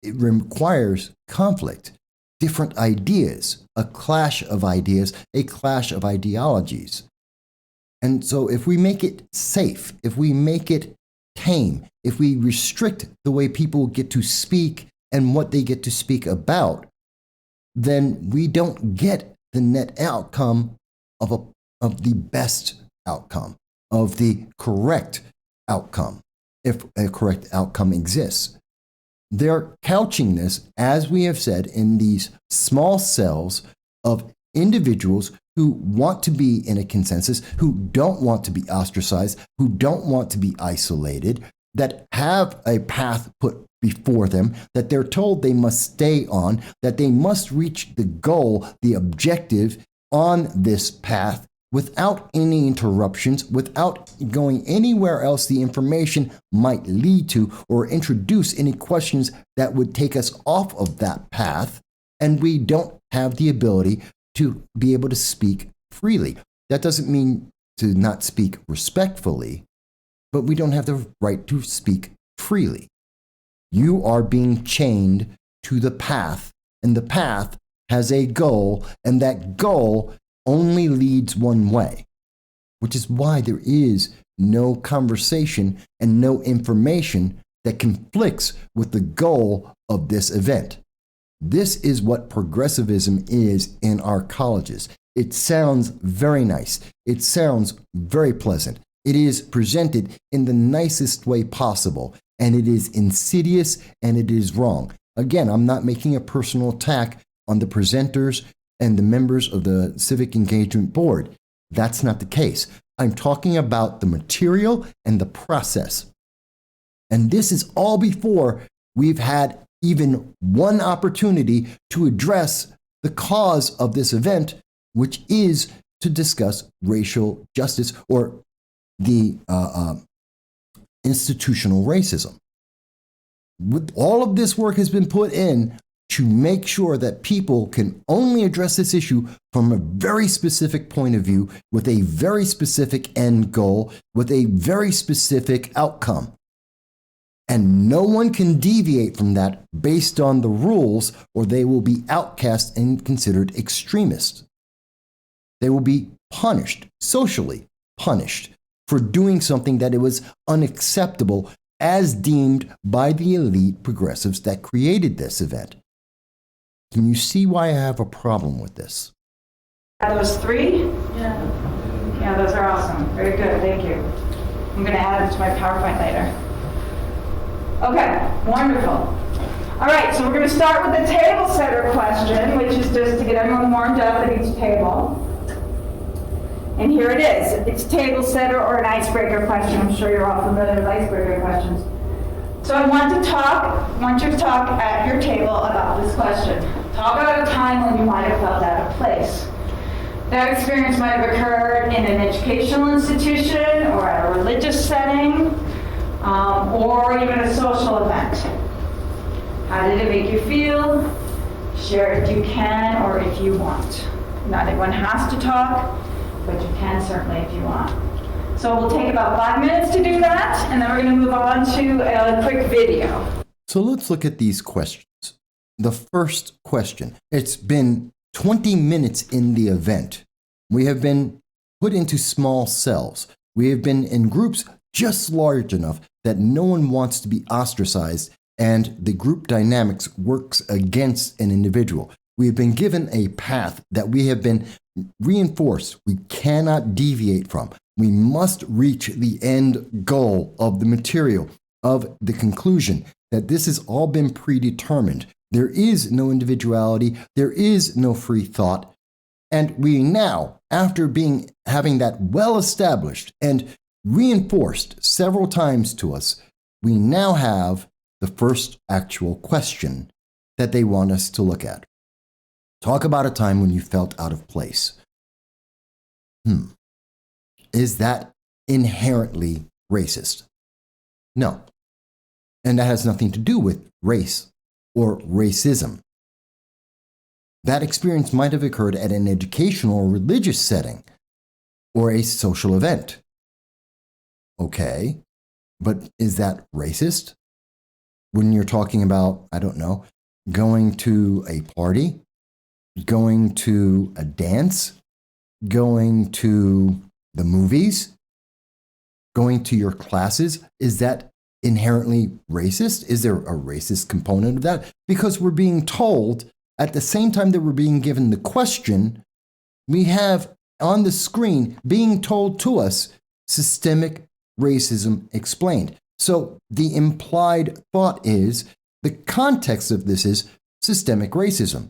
it requires conflict, different ideas, a clash of ideas, a clash of ideologies. And so if we make it safe, if we make it tame, if we restrict the way people get to speak and what they get to speak about, then we don't get the net outcome of the best outcome, of the correct outcome, if a correct outcome exists. They're couching this, as we have said, in these small cells of individuals who want to be in a consensus, who don't want to be ostracized, who don't want to be isolated, that have a path put before them, that they're told they must stay on, that they must reach the goal, the objective on this path without any interruptions, without going anywhere else the information might lead to, or introduce any questions that would take us off of that path. And we don't have the ability to be able to speak freely. That doesn't mean to not speak respectfully, but we don't have the right to speak freely. You are being chained to the path, and the path has a goal, and that goal only leads one way, which is why there is no conversation and no information that conflicts with the goal of this event. This is what progressivism is in our colleges. It sounds very nice. It sounds very pleasant. It is presented in the nicest way possible, and it is insidious and it is wrong. Again, I'm not making a personal attack on the presenters and the members of the Civic Engagement Board. That's not the case. I'm talking about the material and the process. And this is all before we've had even one opportunity to address the cause of this event, which is to discuss racial justice or the institutional racism. All of this work has been put in to make sure that people can only address this issue from a very specific point of view, with a very specific end goal, with a very specific outcome. And no one can deviate from that based on the rules, or they will be outcast and considered extremists. They will be punished, socially punished, for doing something that it was unacceptable as deemed by the elite progressives that created this event. Can you see why I have a problem with this?
Those three? Yeah. Yeah, those are awesome. Very good, thank you. I'm going to add them to my PowerPoint later. Okay, wonderful. All right, so we're going to start with the table setter question, which is just to get everyone warmed up at each table. And here it is. It's table setter or an icebreaker question. I'm sure you're all familiar with icebreaker questions. So I want you to talk at your table about this question. Talk about a time when you might have felt out of place. That experience might have occurred in an educational institution or at a religious setting, or even a social event. How did it make you feel? Share if you can or if you want. Not everyone has to talk, but you can certainly if you want. So we'll take about 5 minutes to do that, and then we're going to move on to a quick video.
So let's look at these questions. The first question. It's been 20 minutes in the event. We have been put into small cells. We have been in groups just large enough that no one wants to be ostracized, and the group dynamics works against an individual. We have been given a path that we have been reinforced. We cannot deviate from. We must reach the end goal of the material, of the conclusion that this has all been predetermined. There is no individuality. There is no free thought. And we now, after having that well established and reinforced several times to us, we now have the first actual question that they want us to look at. Talk about a time when you felt out of place. Is that inherently racist? No. And that has nothing to do with race or racism. That experience might have occurred at an educational or religious setting or a social event. Okay, but is that racist? When you're talking about, I don't know, going to a party, going to a dance, going to the movies, going to your classes, is that inherently racist? Is there a racist component of that? Because we're being told at the same time that we're being given the question, we have on the screen being told to us systemic racism explained. So the implied thought is, the context of this is systemic racism.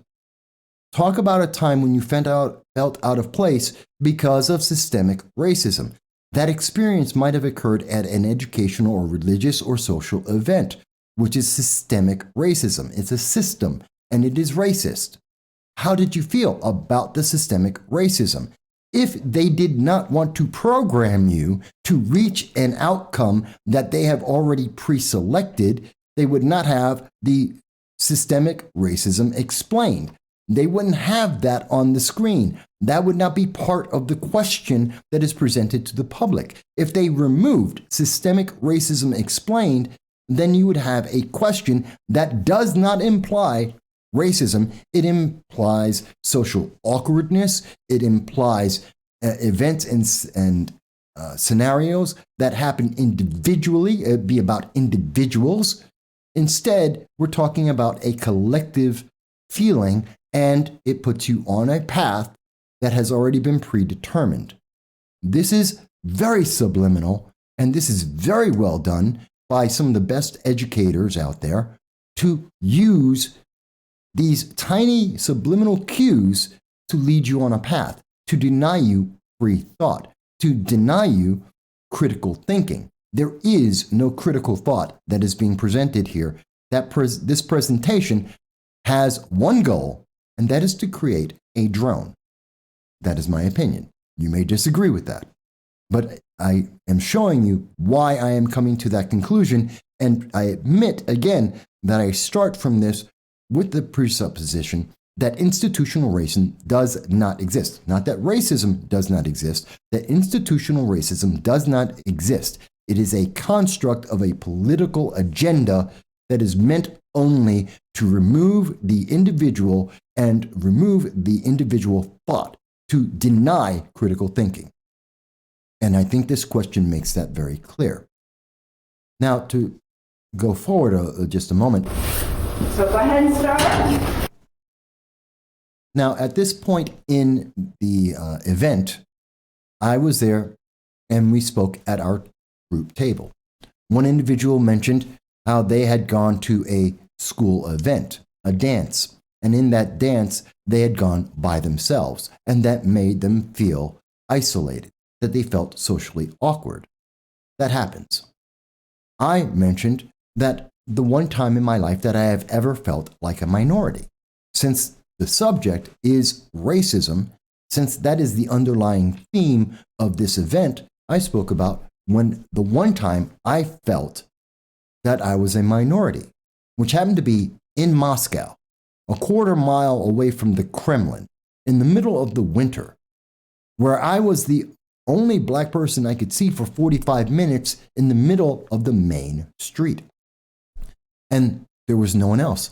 Talk about a time when you felt out of place because of systemic racism. That experience might have occurred at an educational or religious or social event, which is systemic racism. It's a system, and it is racist. How did you feel about the systemic racism? If they did not want to program you to reach an outcome that they have already pre-selected, they would not have the systemic racism explained. They wouldn't have that on the screen. That would not be part of the question that is presented to the public. If they removed systemic racism explained, then you would have a question that does not imply racism. It implies social awkwardness. It implies events and scenarios that happen individually. It'd be about individuals. Instead, we're talking about a collective feeling, and it puts you on a path that has already been predetermined. This is very subliminal, and this is very well done by some of the best educators out there to use these tiny subliminal cues to lead you on a path, to deny you free thought, to deny you critical thinking. There is no critical thought that is being presented here. This presentation has one goal, and that is to create a drone. That is my opinion. You may disagree with that, but I am showing you why I am coming to that conclusion, and I admit again that I start from this with the presupposition that institutional racism does not exist. Not that racism does not exist, that institutional racism does not exist. It is a construct of a political agenda that is meant only to remove the individual and remove the individual thought, to deny critical thinking. And I think this question makes that very clear. Now, to go forward just a moment.
So go ahead and start.
Now, at this point in the event, I was there and we spoke at our group table. One individual mentioned how they had gone to a school event, a dance, and in that dance, they had gone by themselves, and that made them feel isolated, that they felt socially awkward. That happens. I mentioned that the one time in my life that I have ever felt like a minority. Since the subject is racism, since that is the underlying theme of this event, I spoke about when the one time I felt that I was a minority, which happened to be in Moscow, a quarter mile away from the Kremlin, in the middle of the winter, where I was the only black person I could see for 45 minutes in the middle of the main street. And there was no one else.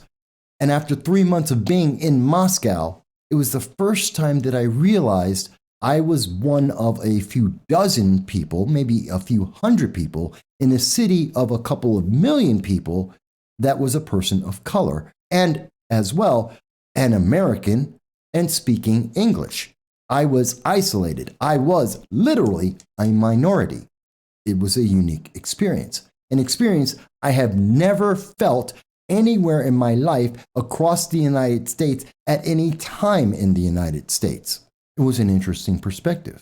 And after 3 months of being in Moscow, it was the first time that I realized I was one of a few dozen people, maybe a few hundred people, in a city of a couple of million people that was a person of color, and as well, an American and speaking English. I was isolated. I was literally a minority. It was a unique experience, an experience I have never felt anywhere in my life across the United States at any time in the United States. It was an interesting perspective.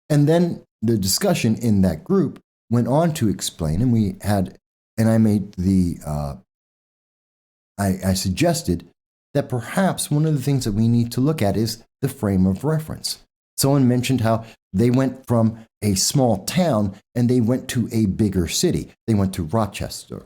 And then the discussion in that group went on to explain, and I made I suggested that perhaps one of the things that we need to look at is the frame of reference. Someone mentioned how they went from a small town and they went to a bigger city. They went to Rochester,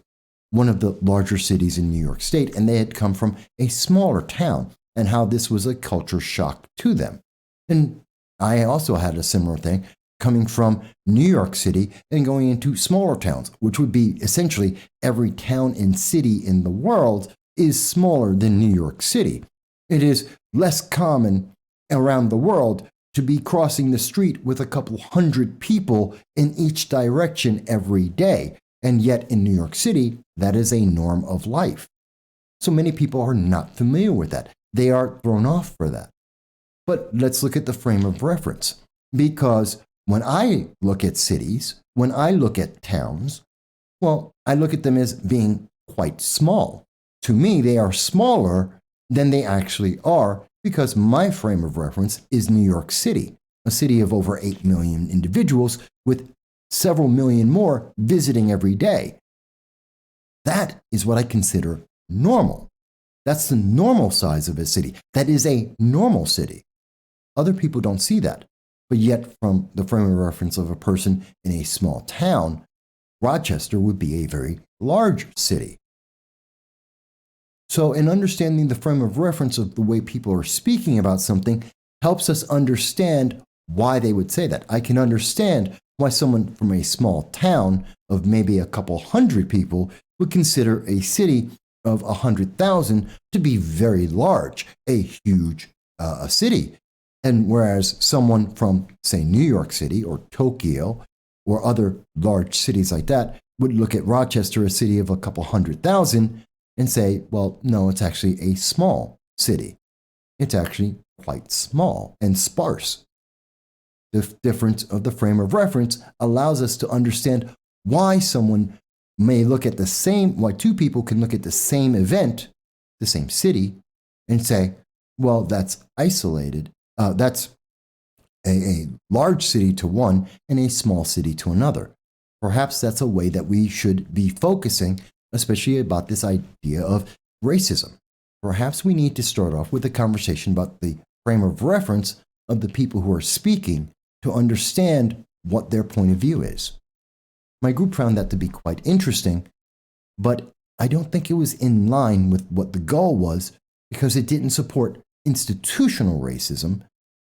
one of the larger cities in New York State, and they had come from a smaller town, and how this was a culture shock to them. And I also had a similar thing, coming from New York City and going into smaller towns, which would be essentially every town and city in the world is smaller than New York City. It is less common around the world to be crossing the street with a couple hundred people in each direction every day. And yet in New York City, that is a norm of life. So many people are not familiar with that. They are thrown off for that. But let's look at the frame of reference. Because when I look at cities, when I look at towns, well, I look at them as being quite small. To me, they are smaller than they actually are because my frame of reference is New York City, a city of over 8 million individuals with several million more visiting every day. That is what I consider normal. That's the normal size of a city. That is a normal city. Other people don't see that. But yet, from the frame of reference of a person in a small town, Rochester would be a very large city. So, in understanding the frame of reference of the way people are speaking about something helps us understand why they would say that. I can understand why someone from a small town of maybe a couple hundred people would consider a city of 100,000 to be very large, a huge city. And whereas someone from, say, New York City or Tokyo or other large cities like that would look at Rochester, a city of a couple 100,000, and say, well, no, it's actually a small city. It's actually quite small and sparse. The difference of the frame of reference allows us to understand why someone may look at the same, why two people can look at the same event, the same city, and say, well, that's isolated. That's a large city to one and a small city to another. Perhaps that's a way that we should be focusing, especially about this idea of racism. Perhaps we need to start off with a conversation about the frame of reference of the people who are speaking to understand what their point of view is. My group found that to be quite interesting, but I don't think it was in line with what the goal was because it didn't support institutional racism.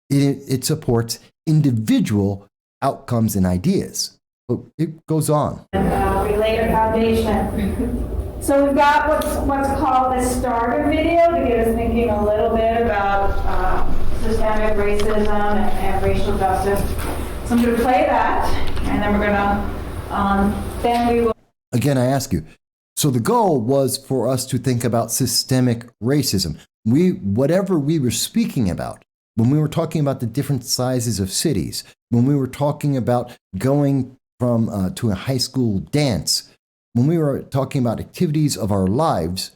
It supports individual outcomes and ideas. But it goes on.
Related foundation. So we've got what's called the starter video to get us thinking a little bit about systemic racism and racial justice. So I'm going to play that, and then we're going to, then we will.
Again, I ask you, so the goal was for us to think about systemic racism. Whatever we were speaking about, when we were talking about the different sizes of cities, when we were talking about going from to a high school dance, when we were talking about activities of our lives,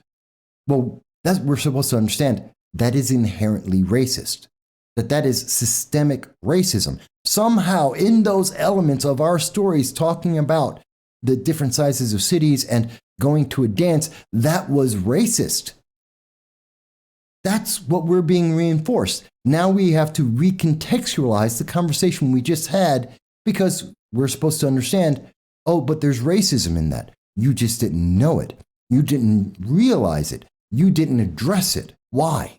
well, we're supposed to understand that is inherently racist, that is systemic racism. Somehow in those elements of our stories talking about the different sizes of cities and going to a dance, that was racist. That's what we're being reinforced. Now we have to recontextualize the conversation we just had because we're supposed to understand, oh, but there's racism in that. You just didn't know it. You didn't realize it. You didn't address it. Why?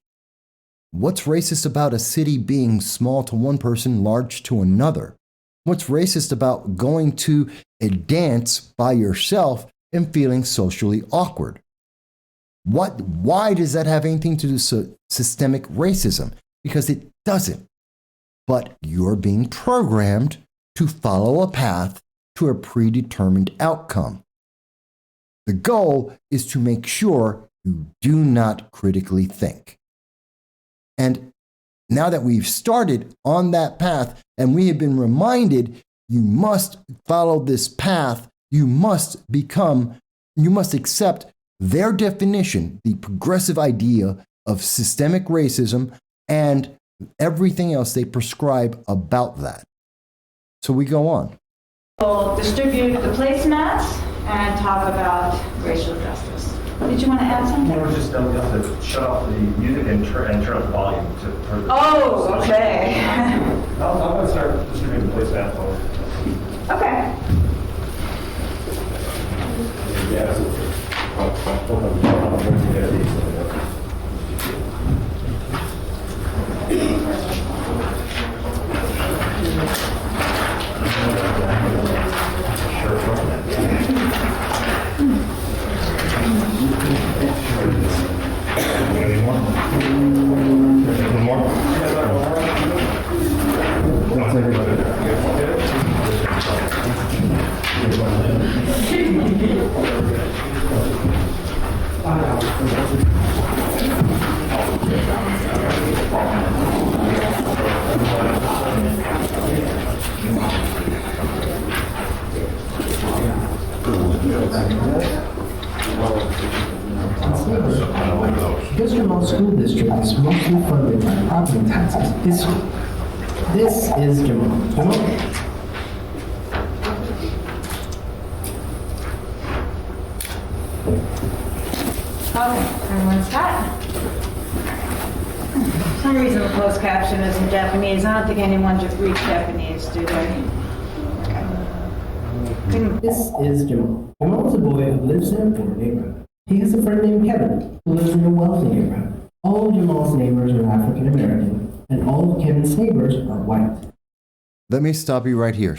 What's racist about a city being small to one person, large to another? What's racist about going to a dance by yourself and feeling socially awkward? Why does that have anything to do with systemic racism? Because it doesn't. But you're being programmed to follow a path to a predetermined outcome. The goal is to make sure you do not critically think. And now that we've started on that path and we have been reminded you must follow this path, you must accept their definition, the progressive idea of systemic racism and everything else they prescribe about that. So we go on.
We'll distribute the placemats and talk about racial justice. Did you want to add something?
We're just going to have to shut off the music and turn up the volume to.
Oh, okay.
I'm going to start distributing the placemat.
Okay.
Because Jamal School District is mostly funded by property taxes, this is Jamal.
Okay, everyone's got it. For some reason the closed caption is in Japanese. I don't think anyone just reads Japanese, do they? Okay.
This is Jamal. Jamal is a boy who lives in a poor neighborhood. He has a friend named Kevin who lives in a wealthy neighborhood. All of Jamal's neighbors are African American, and all of Kevin's neighbors are white.
Let me stop you right here.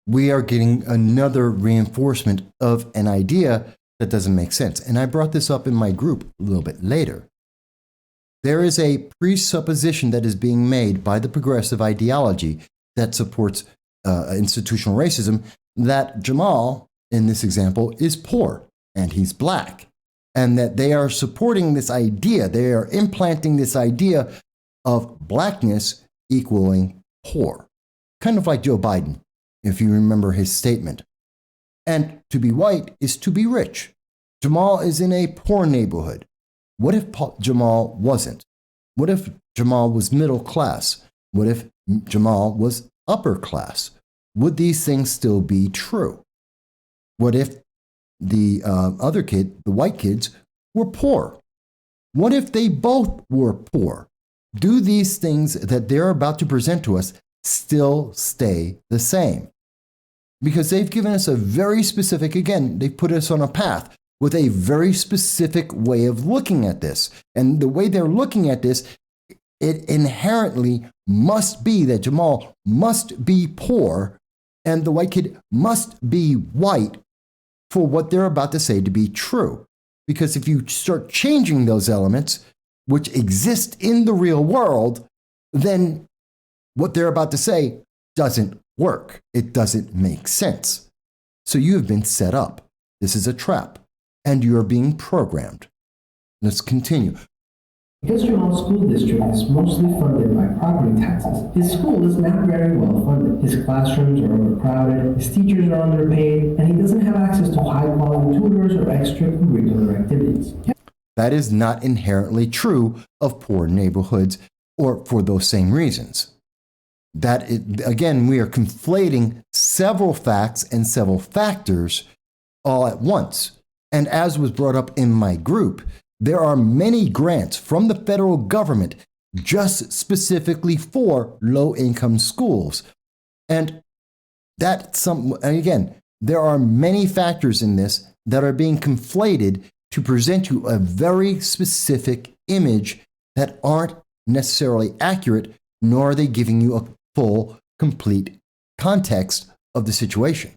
We are getting another reinforcement of an idea that doesn't make sense. And I brought this up in my group a little bit later. There is a presupposition that is being made by the progressive ideology that supports institutional racism that Jamal, in this example, is poor and he's black. and that they are supporting this idea. They are implanting this idea of blackness equaling poor, kind of like Joe Biden, if you remember his statement. And to be white is to be rich. Jamal is in a poor neighborhood. What if Jamal wasn't? What if Jamal was middle class? What if Jamal was upper class? Would these things still be true? What if the other kid, the white kids, were poor? What if they both were poor? Do these things that they're about to present to us still stay the same? Because they've given us a very specific, again, they put us on a path with a very specific way of looking at this. And the way they're looking at this, it inherently must be that Jamal must be poor and the white kid must be white for what they're about to say to be true. Because if you start changing those elements, which exist in the real world, then what they're about to say doesn't work. It doesn't make sense. So you have been set up. This is a trap, and you're being programmed. Let's continue.
Because Jamal's school district is mostly funded by property taxes, his school is not very well funded. His classrooms are overcrowded, his teachers are underpaid, and he doesn't have access to high-quality tutors or extracurricular activities.
That is not inherently true of poor neighborhoods or for those same reasons. Again, we are conflating several facts and several factors all at once. And as was brought up in my group, there are many grants from the federal government just specifically for low-income schools. And again, there are many factors in this that are being conflated to present you a very specific image that aren't necessarily accurate, nor are they giving you a full, complete context of the situation.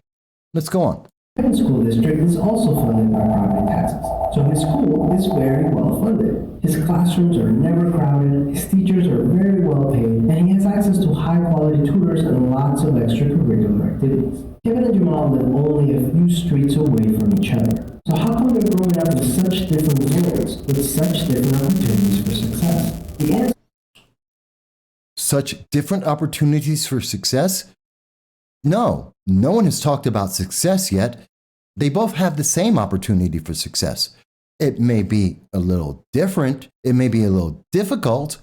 Let's go on.
His school district is also funded by property taxes, so his school is very well funded. His classrooms are never crowded, his teachers are very well paid, and he has access to high-quality tutors and lots of extracurricular activities. Kevin and Jamal live only a few streets away from each other. So how come they're growing up in such different worlds with such different opportunities for success? The answer.
Such different opportunities for success? No one has talked about success yet. They both have the same opportunity for success. It may be a little different, it may be a little difficult,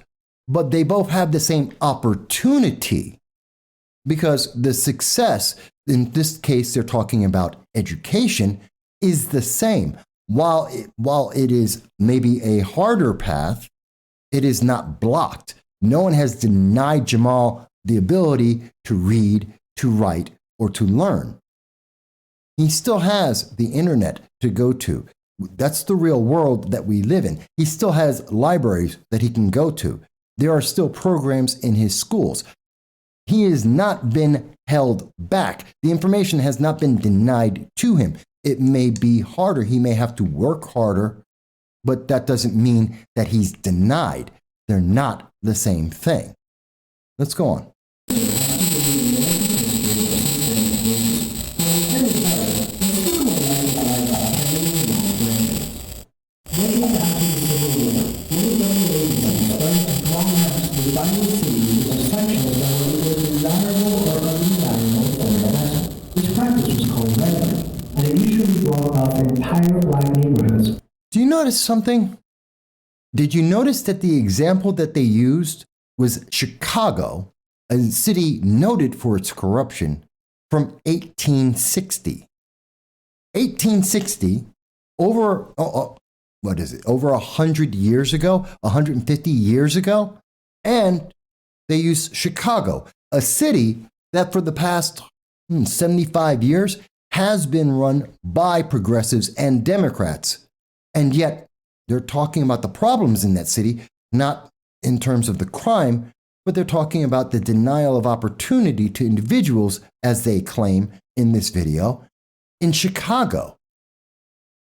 but they both have the same opportunity. Because the success, in this case, they're talking about education, is the same. While it is maybe a harder path, it is not blocked. No one has denied Jamal the ability to read, to write, or to learn. He still has the internet to go to. That's the real world that we live in. He still has libraries that he can go to. There are still programs in his schools. He has not been held back. The information has not been denied to him. It may be harder. He may have to work harder, but that doesn't mean that he's denied. They're not the same thing. Let's go on. Do you notice something? Did you notice that the example that they used was Chicago, a city noted for its corruption, from 1860? 1860, over 100 years ago, 150 years ago, and they used Chicago, a city that for the past 75 years has been run by progressives and Democrats. And yet they're talking about the problems in that city, not in terms of the crime, but they're talking about the denial of opportunity to individuals, as they claim in this video, in Chicago,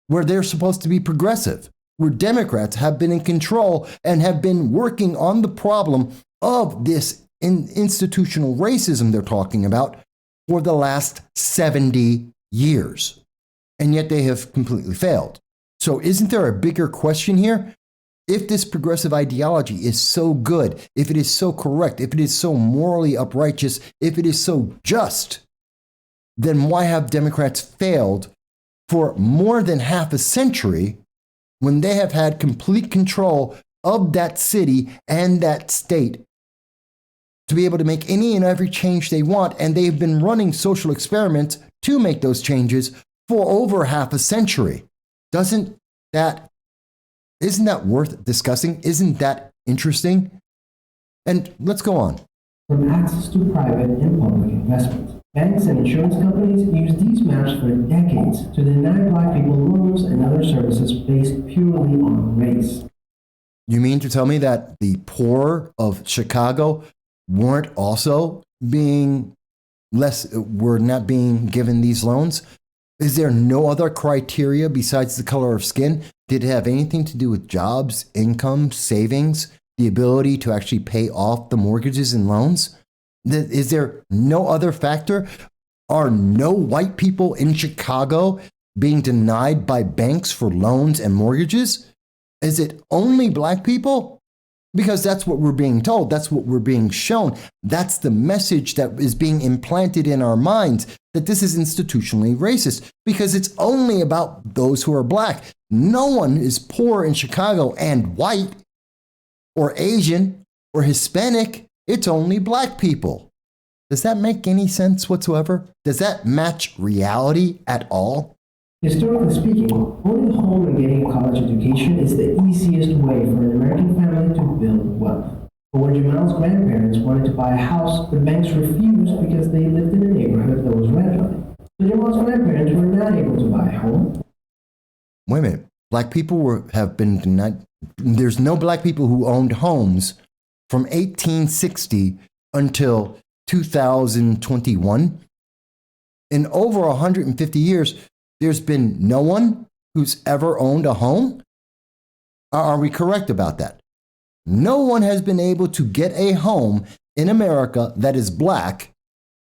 where they're supposed to be progressive, where Democrats have been in control and have been working on the problem of this institutional racism they're talking about for the last 70 years. And yet they have completely failed. So isn't there a bigger question here? If this progressive ideology is so good, if it is so correct, if it is so morally uprighteous, if it is so just, then why have Democrats failed for more than half a century when they have had complete control of that city and that state to be able to make any and every change they want? And they've been running social experiments to make those changes for over half a century. Isn't that worth discussing? Isn't that interesting? And let's go on.
From access to private and public investment. Banks and insurance companies use these maps for decades to deny Black people loans and other services based purely on race.
You mean to tell me that the poor of Chicago weren't also were not being given these loans? Is there no other criteria besides the color of skin? Did it have anything to do with jobs, income, savings, the ability to actually pay off the mortgages and loans? Is there no other factor? Are no white people in Chicago being denied by banks for loans and mortgages? Is it only Black people? Because that's what we're being told. That's what we're being shown. That's the message that is being implanted in our minds, that this is institutionally racist because it's only about those who are Black. No one is poor in Chicago and white or Asian or Hispanic. It's only Black people. Does that make any sense whatsoever? Does that match reality at all?
Historically speaking, owning a home and getting a college education is the easiest way for an American family to build wealth. But when Jamal's grandparents wanted to buy a house, the banks refused because they lived in a neighborhood that was redlined. So Jamal's grandparents were not able to buy a home.
Wait a minute. Black people have been denied. There's no Black people who owned homes from 1860 until 2021. In over 150 years, there's been no one who's ever owned a home? Are we correct about that? No one has been able to get a home in America that is Black,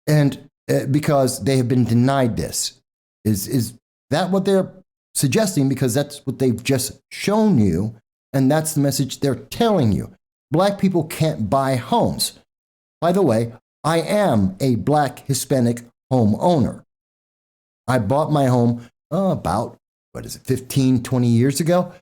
and because they have been denied this. Is that what they're suggesting? Because that's what they've just shown you, and that's the message they're telling you. Black people can't buy homes. By the way, I am a Black Hispanic homeowner. I bought my home about, 15, 20 years ago.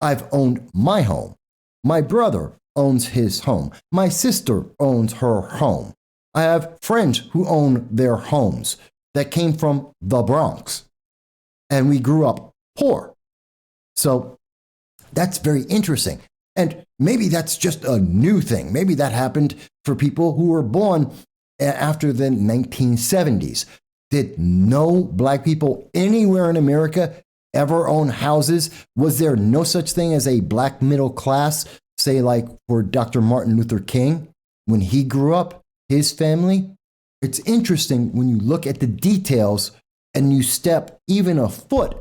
I've owned my home. My brother owns his home. My sister owns her home. I have friends who own their homes that came from the Bronx. And we grew up poor. So that's very interesting. And maybe that's just a new thing. Maybe that happened for people who were born after the 1970s. Did no Black people anywhere in America ever own houses? Was there no such thing as a Black middle class, say like for Dr. Martin Luther King, when he grew up, his family? It's interesting when you look at the details and you step even a foot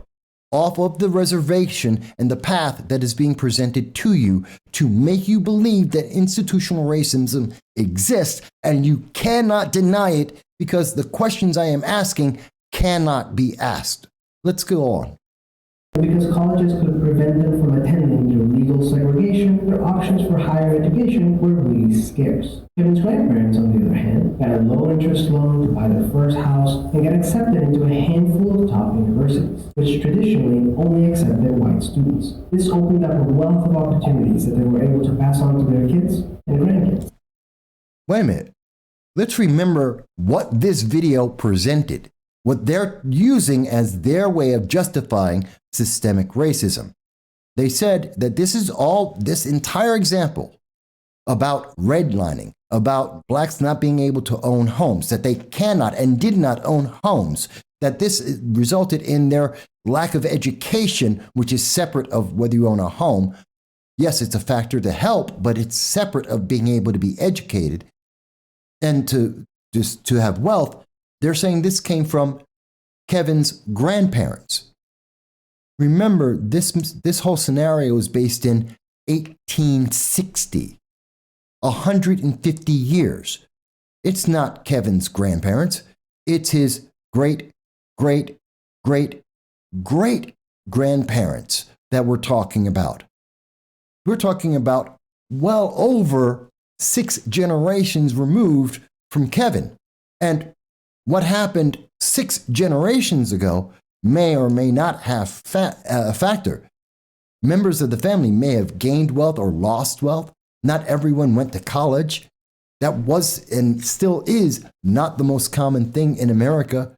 off of the reservation and the path that is being presented to you to make you believe that institutional racism exists and you cannot deny it because the questions I am asking cannot be asked. Let's go on.
Because colleges could prevent them from attending due to legal segregation, their options for higher education were really scarce. Kevin's grandparents, on the other hand, got a low-interest loan to buy their first house and got accepted into a handful of top universities, which traditionally only accepted white students. This opened up a wealth of opportunities that they were able to pass on to their kids and grandkids.
Wait a minute. Let's remember what this video presented, what they're using as their way of justifying systemic racism. They said that this entire example about redlining, about Blacks not being able to own homes, that they cannot and did not own homes, that this resulted in their lack of education, which is separate of whether you own a home. Yes, it's a factor to help, but it's separate of being able to be educated and to have wealth. They're saying this came from Kevin's grandparents. Remember, this whole scenario is based in 1860, 150 years. It's not Kevin's grandparents. It's his great, great, great, great grandparents that we're talking about. We're talking about well over 6 generations removed from Kevin. And what happened 6 generations ago may or may not have a factor. Members of the family may have gained wealth or lost wealth. Not everyone went to college. That was and still is not the most common thing in America.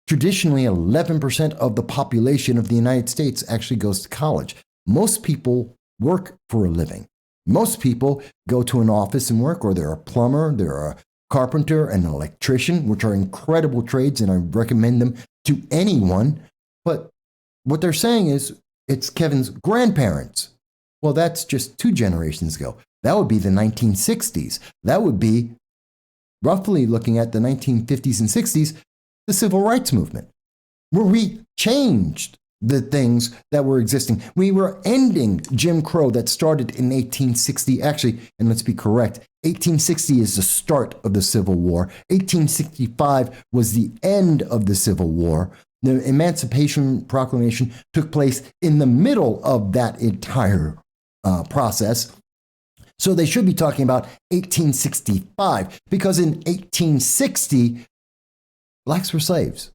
Traditionally, 11% of the population of the United States actually goes to college. Most people work for a living. Most people go to an office and work, or they're a plumber, they're a carpenter, an electrician, which are incredible trades, and I recommend them to anyone. But what they're saying is it's Kevin's grandparents. Well, that's just 2 generations ago. That would be the 1960s. That would be roughly looking at the 1950s and 60s, the civil rights movement, where we changed the things that were existing. We were ending Jim Crow that started in 1860. Actually, and let's be correct, 1860 is the start of the Civil War. 1865 was the end of the Civil War. The Emancipation Proclamation took place in the middle of that entire process. So they should be talking about 1865, because in 1860, blacks were slaves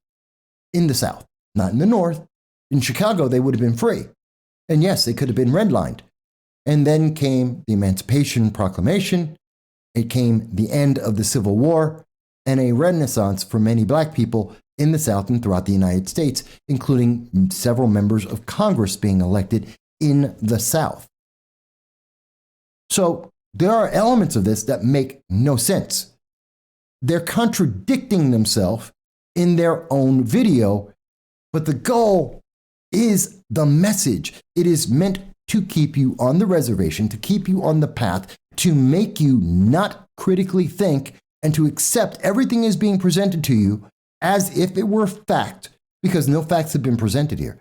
in the South, not in the North. In Chicago, they would have been free. And yes, they could have been redlined. And then came the Emancipation Proclamation. It came the end of the Civil War and a renaissance for many black people in the South and throughout the United States, including several members of Congress being elected in the South. So there are elements of this that make no sense. They're contradicting themselves in their own video, but the goal is the message. It is meant to keep you on the reservation, to keep you on the path, to make you not critically think and to accept everything is being presented to you as if it were fact, because no facts have been presented here.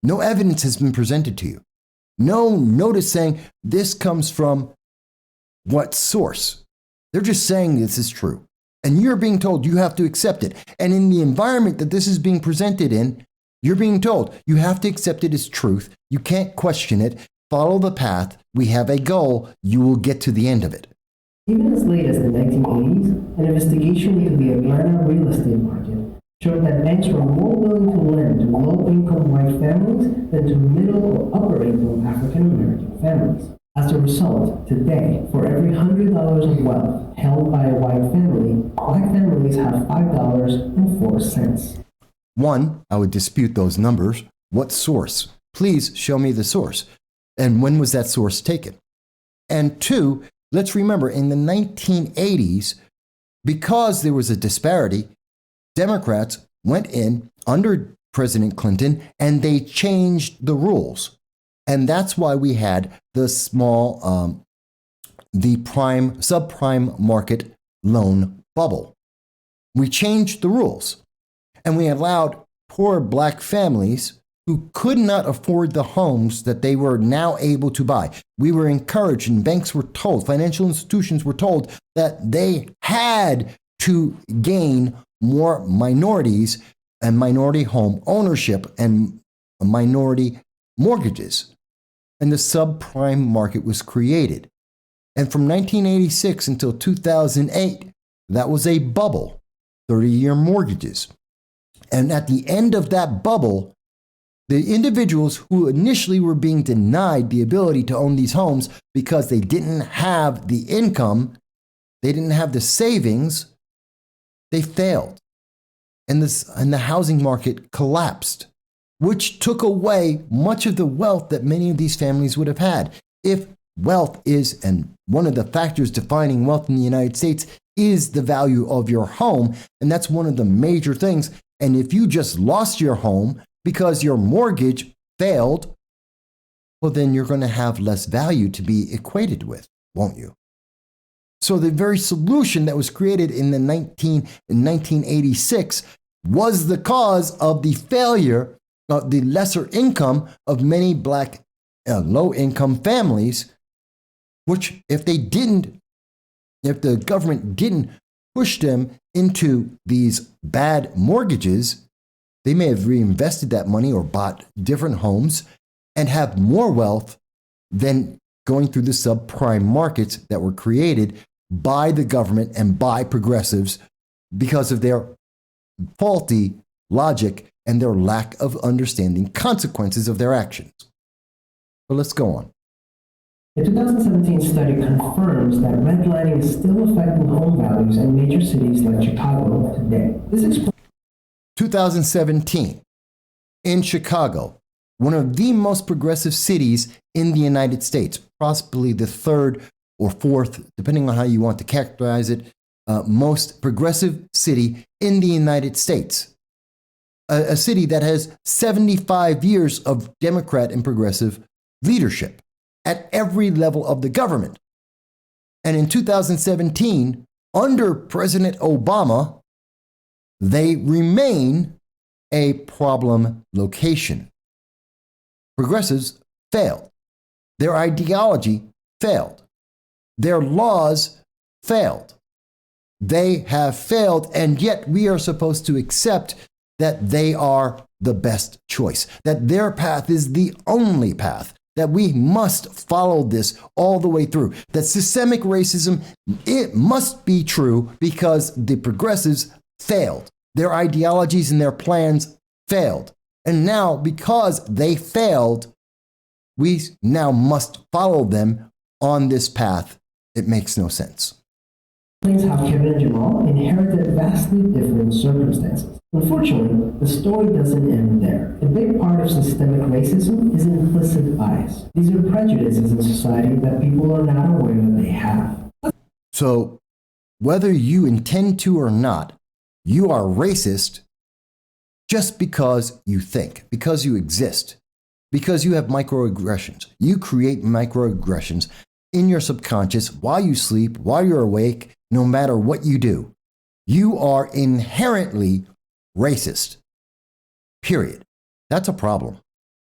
No evidence has been presented to you. No notice saying this comes from what source. They're just saying this is true. And you're being told you have to accept it. And in the environment that this is being presented in, you're being told you have to accept it as truth. You can't question it. Follow the path. We have a goal. You will get to the end of it.
Even as late as the 1980s, an investigation into the Atlanta real estate market showed that banks were more willing to lend to low-income white families than to middle or upper-income African-American families. As a result, today, for every $100 of wealth held by a white family, black families have $5.04.
One, I would dispute those numbers. What source? Please show me the source. And when was that source taken? And two, let's remember in the 1980s, because there was a disparity, Democrats went in under President Clinton and they changed the rules. And that's why we had the subprime market loan bubble. We changed the rules and we allowed poor black families who could not afford the homes that they were now able to buy. We were encouraged, and banks were told, financial institutions were told that they had to gain more minorities and minority home ownership and minority mortgages. And the subprime market was created. And from 1986 until 2008, that was a bubble, 30-year mortgages. And at the end of that bubble, the individuals who initially were being denied the ability to own these homes because they didn't have the income, they didn't have the savings, they failed. And the housing market collapsed, which took away much of the wealth that many of these families would have had. If wealth is, and one of the factors defining wealth in the United States is the value of your home, and that's one of the major things. And if you just lost your home because your mortgage failed, well, then you're going to have less value to be equated with, won't you? So the very solution that was created in 1986 was the cause of the failure of the lesser income of many black low-income families, which if the government didn't push them into these bad mortgages, They may have reinvested that money or bought different homes and have more wealth than going through the subprime markets that were created by the government and by progressives because of their faulty logic and their lack of understanding consequences of their actions. But let's go on.
A 2017 study confirms that redlining is still affecting home values in major cities like Chicago today. This explains
2017, in Chicago, one of the most progressive cities in the United States, possibly the third or fourth, depending on how you want to characterize it, most progressive city in the United States. A city that has 75 years of Democrat and progressive leadership at every level of the government. And in 2017, under President Obama, they remain a problem location. Progressives failed. Their ideology failed. Their laws failed. They have failed, and yet we are supposed to accept that they are the best choice, that their path is the only path, that we must follow this all the way through, that systemic racism, it must be true because the progressives failed. Their ideologies and their plans failed. And now, because they failed, we now must follow them on this path. It makes no sense.
how Kevin and Jamal inherited vastly different circumstances. Unfortunately, the story doesn't end there. A big part of systemic racism is implicit bias. These are prejudices in society that people are not aware that they have.
So, whether you intend to or not, you are racist just because you think, because you exist, because you have microaggressions. You create microaggressions in your subconscious while you sleep, while you're awake, no matter what you do. You are inherently racist. Period. That's a problem.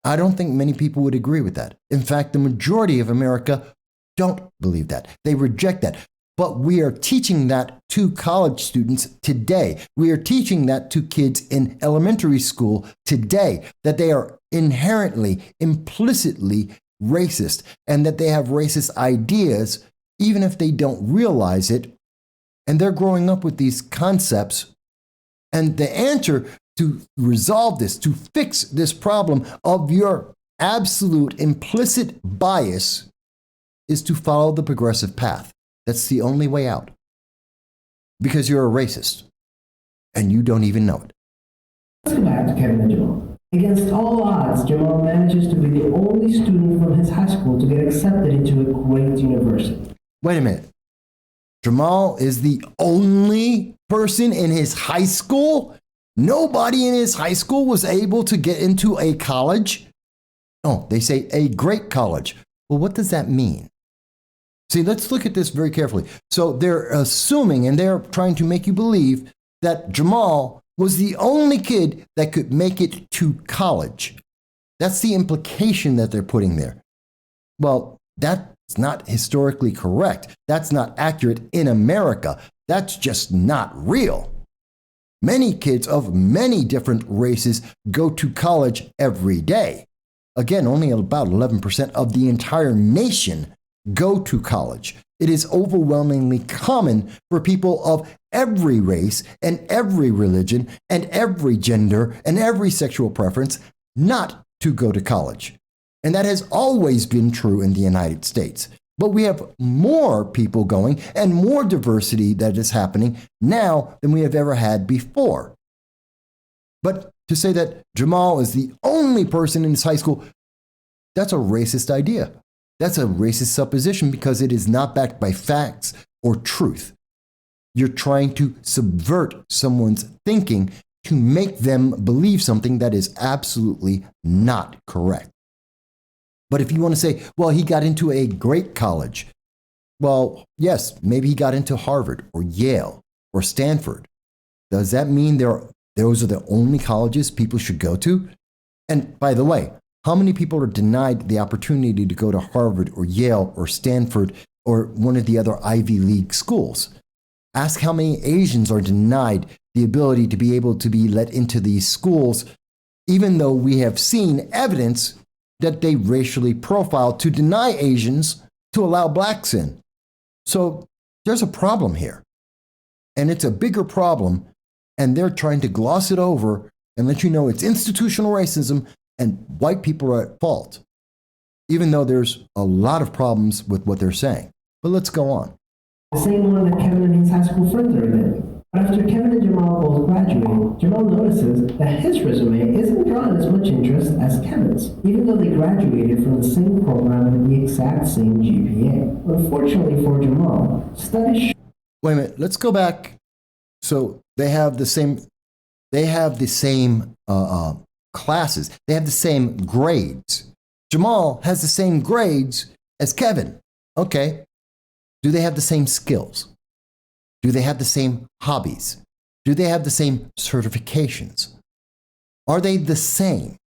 I don't think many people would agree with that. In fact, the majority of America don't believe that. They reject that. But we are teaching that to college students today. We are teaching that to kids in elementary school today, that they are inherently, implicitly racist and that they have racist ideas, even if they don't realize it. And they're growing up with these concepts. And the answer to resolve this, to fix this problem of your absolute implicit bias, is to follow the progressive path. That's the only way out. Because you're a racist. And you don't even know it.
Let's go back to Kevin and Jamal. Against all odds, Jamal manages to be the only student from his high school to get accepted into a great university.
Wait a minute. Jamal is the only person in his high school? Nobody in his high school was able to get into a college? Oh, they say a great college. Well, what does that mean? See, let's look at this very carefully. So they're assuming and they're trying to make you believe that Jamal was the only kid that could make it to college. That's the implication that they're putting there. Well, that's not historically correct. That's not accurate in America. That's just not real. Many kids of many different races go to college every day. Again, only about 11% of the entire nation go to college. It is overwhelmingly common for people of every race and every religion and every gender and every sexual preference not to go to college. And that has always been true in the United States. But we have more people going and more diversity that is happening now than we have ever had before. But to say that Jamal is the only person in his high school, that's a racist idea. That's a racist supposition because it is not backed by facts or truth. You're trying to subvert someone's thinking to make them believe something that is absolutely not correct. But if you want to say, well, he got into a great college. Well, yes, maybe he got into Harvard or Yale or Stanford. Does that mean those are the only colleges people should go to? And by the way, how many people are denied the opportunity to go to Harvard or Yale or Stanford or one of the other Ivy League schools? Ask how many Asians are denied the ability to be able to be let into these schools, even though we have seen evidence that they racially profile to deny Asians to allow blacks in. So there's a problem here. And it's a bigger problem, and they're trying to gloss it over and let you know it's institutional racism and white people are at fault, even though there's a lot of problems with what they're saying. But let's go on.
The same one that Kevin and his high school friends are in. But after Kevin and Jamal both graduate, Jamal notices that his resume isn't drawing as much interest as Kevin's, even though they graduated from the same program with the exact same GPA. Unfortunately for Jamal, studies
Wait a minute, let's go back. So they have the same classes. They have the same grades. Jamal has the same grades as Kevin. Okay. Do they have the same skills? Do they have the same hobbies? Do they have the same certifications? Are they the same?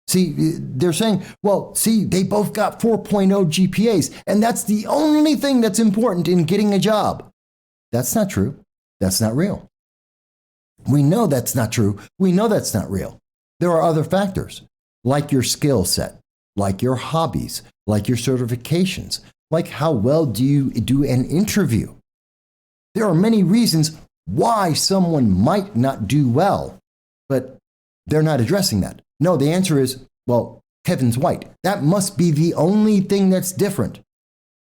See, they're saying, well, see, they both got 4.0 GPAs, and that's the only thing that's important in getting a job. That's not true. That's not real. We know that's not true. We know that's not real. There are other factors, like your skill set, like your hobbies, like your certifications, like how well do you do an interview. There are many reasons why someone might not do well, but they're not addressing that. No, the answer is, well, Kevin's white. That must be the only thing that's different.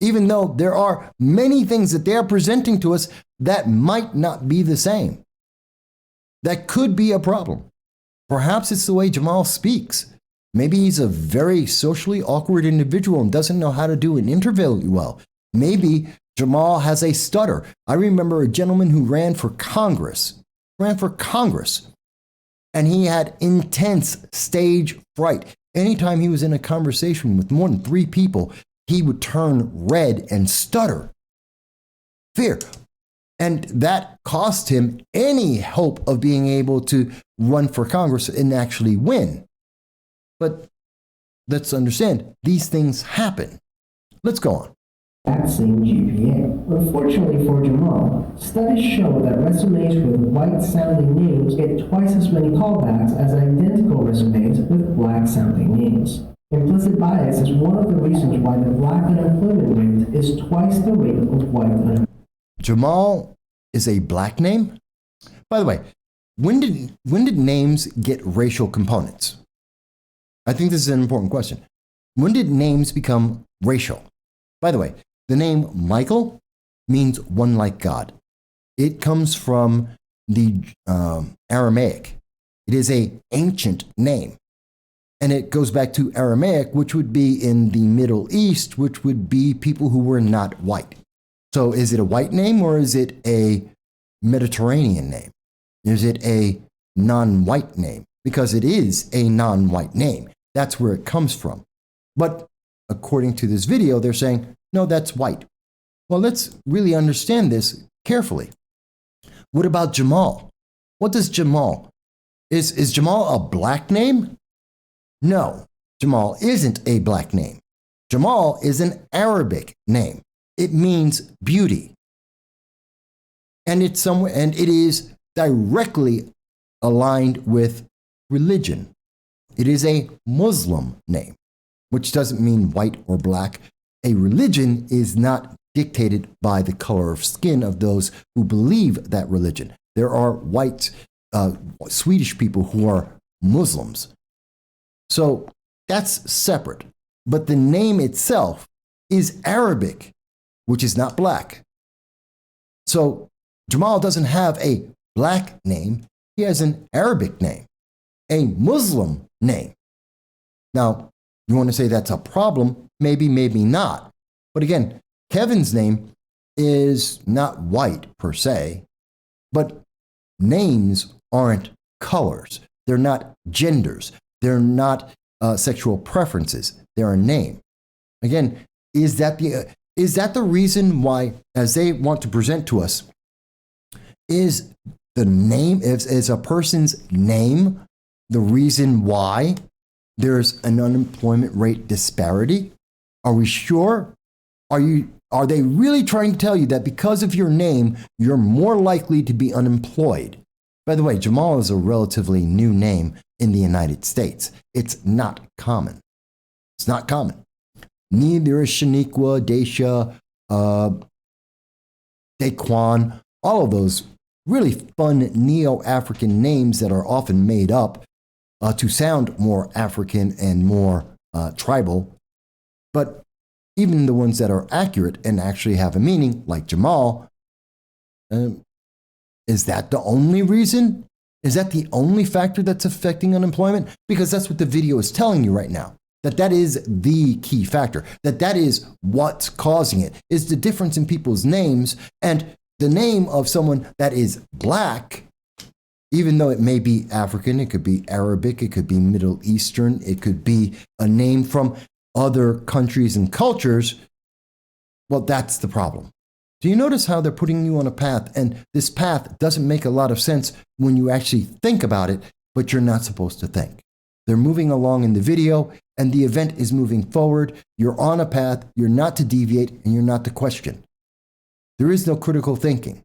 Even though there are many things that they are presenting to us that might not be the same. That could be a problem. Perhaps it's the way Jamal speaks. Maybe he's a very socially awkward individual and doesn't know how to do an interview well. Maybe Jamal has a stutter. I remember a gentleman who ran for Congress, and he had intense stage fright. Anytime he was in a conversation with more than 3 people, he would turn red and stutter. Fear. And that cost him any hope of being able to run for Congress and actually win. But let's understand, these things happen. Let's go on.
that same GPA. Unfortunately for Jamal, studies show that resumes with white-sounding names get twice as many callbacks as identical resumes with black-sounding names. Implicit bias is one of the reasons why the black unemployment rate is twice the rate of white unemployment.
Jamal is a black name? By the way, when did names get racial components? I think this is an important question. When did names become racial? By the way, the name Michael means one like God. It comes from the Aramaic. It is an ancient name. And it goes back to Aramaic, which would be in the Middle East, which would be people who were not white. So is it a white name or is it a Mediterranean name? Is it a non-white name? Because it is a non-white name. That's where it comes from. But according to this video, they're saying, no, that's white. Well, let's really understand this carefully. What about Jamal? What does Jamal? Is Jamal a black name? No, Jamal isn't a black name. Jamal is an Arabic name. It means beauty. And it is directly aligned with religion. It is a Muslim name, which doesn't mean white or black. A religion is not dictated by the color of skin of those who believe that religion. There are white Swedish people who are Muslims. So that's separate. But the name itself is Arabic, which is not black. So Jamal doesn't have a black name. He has an Arabic name, a Muslim name. Now, you want to say that's a problem? Maybe, maybe not. But again, Kevin's name is not white per se, but names aren't colors. They're not genders. They're not sexual preferences. They're a name. Again, is that the reason why, as they want to present to us, is the name, is a person's name the reason why there's an unemployment rate disparity? Are we sure? Are you Are they really trying to tell you that because of your name, you're more likely to be unemployed? By the way, Jamal is a relatively new name in the United States. It's not common. It's not common. Neither is Shaniqua, Daisha, Daquan, all of those really fun neo-African names that are often made up to sound more African and more tribal. But even the ones that are accurate and actually have a meaning, like Jamal, is that the only reason? Is that the only factor that's affecting unemployment? Because that's what the video is telling you right now. That is the key factor. That is what's causing it, is the difference in people's names. And the name of someone that is black, even though it may be African, it could be Arabic, it could be Middle Eastern, it could be a name from other countries and cultures, well, that's the problem. Do you notice how they're putting you on a path? And this path doesn't make a lot of sense when you actually think about it, but you're not supposed to think. They're moving along in the video, and the event is moving forward. You're on a path, you're not to deviate, and you're not to question. There is no critical thinking.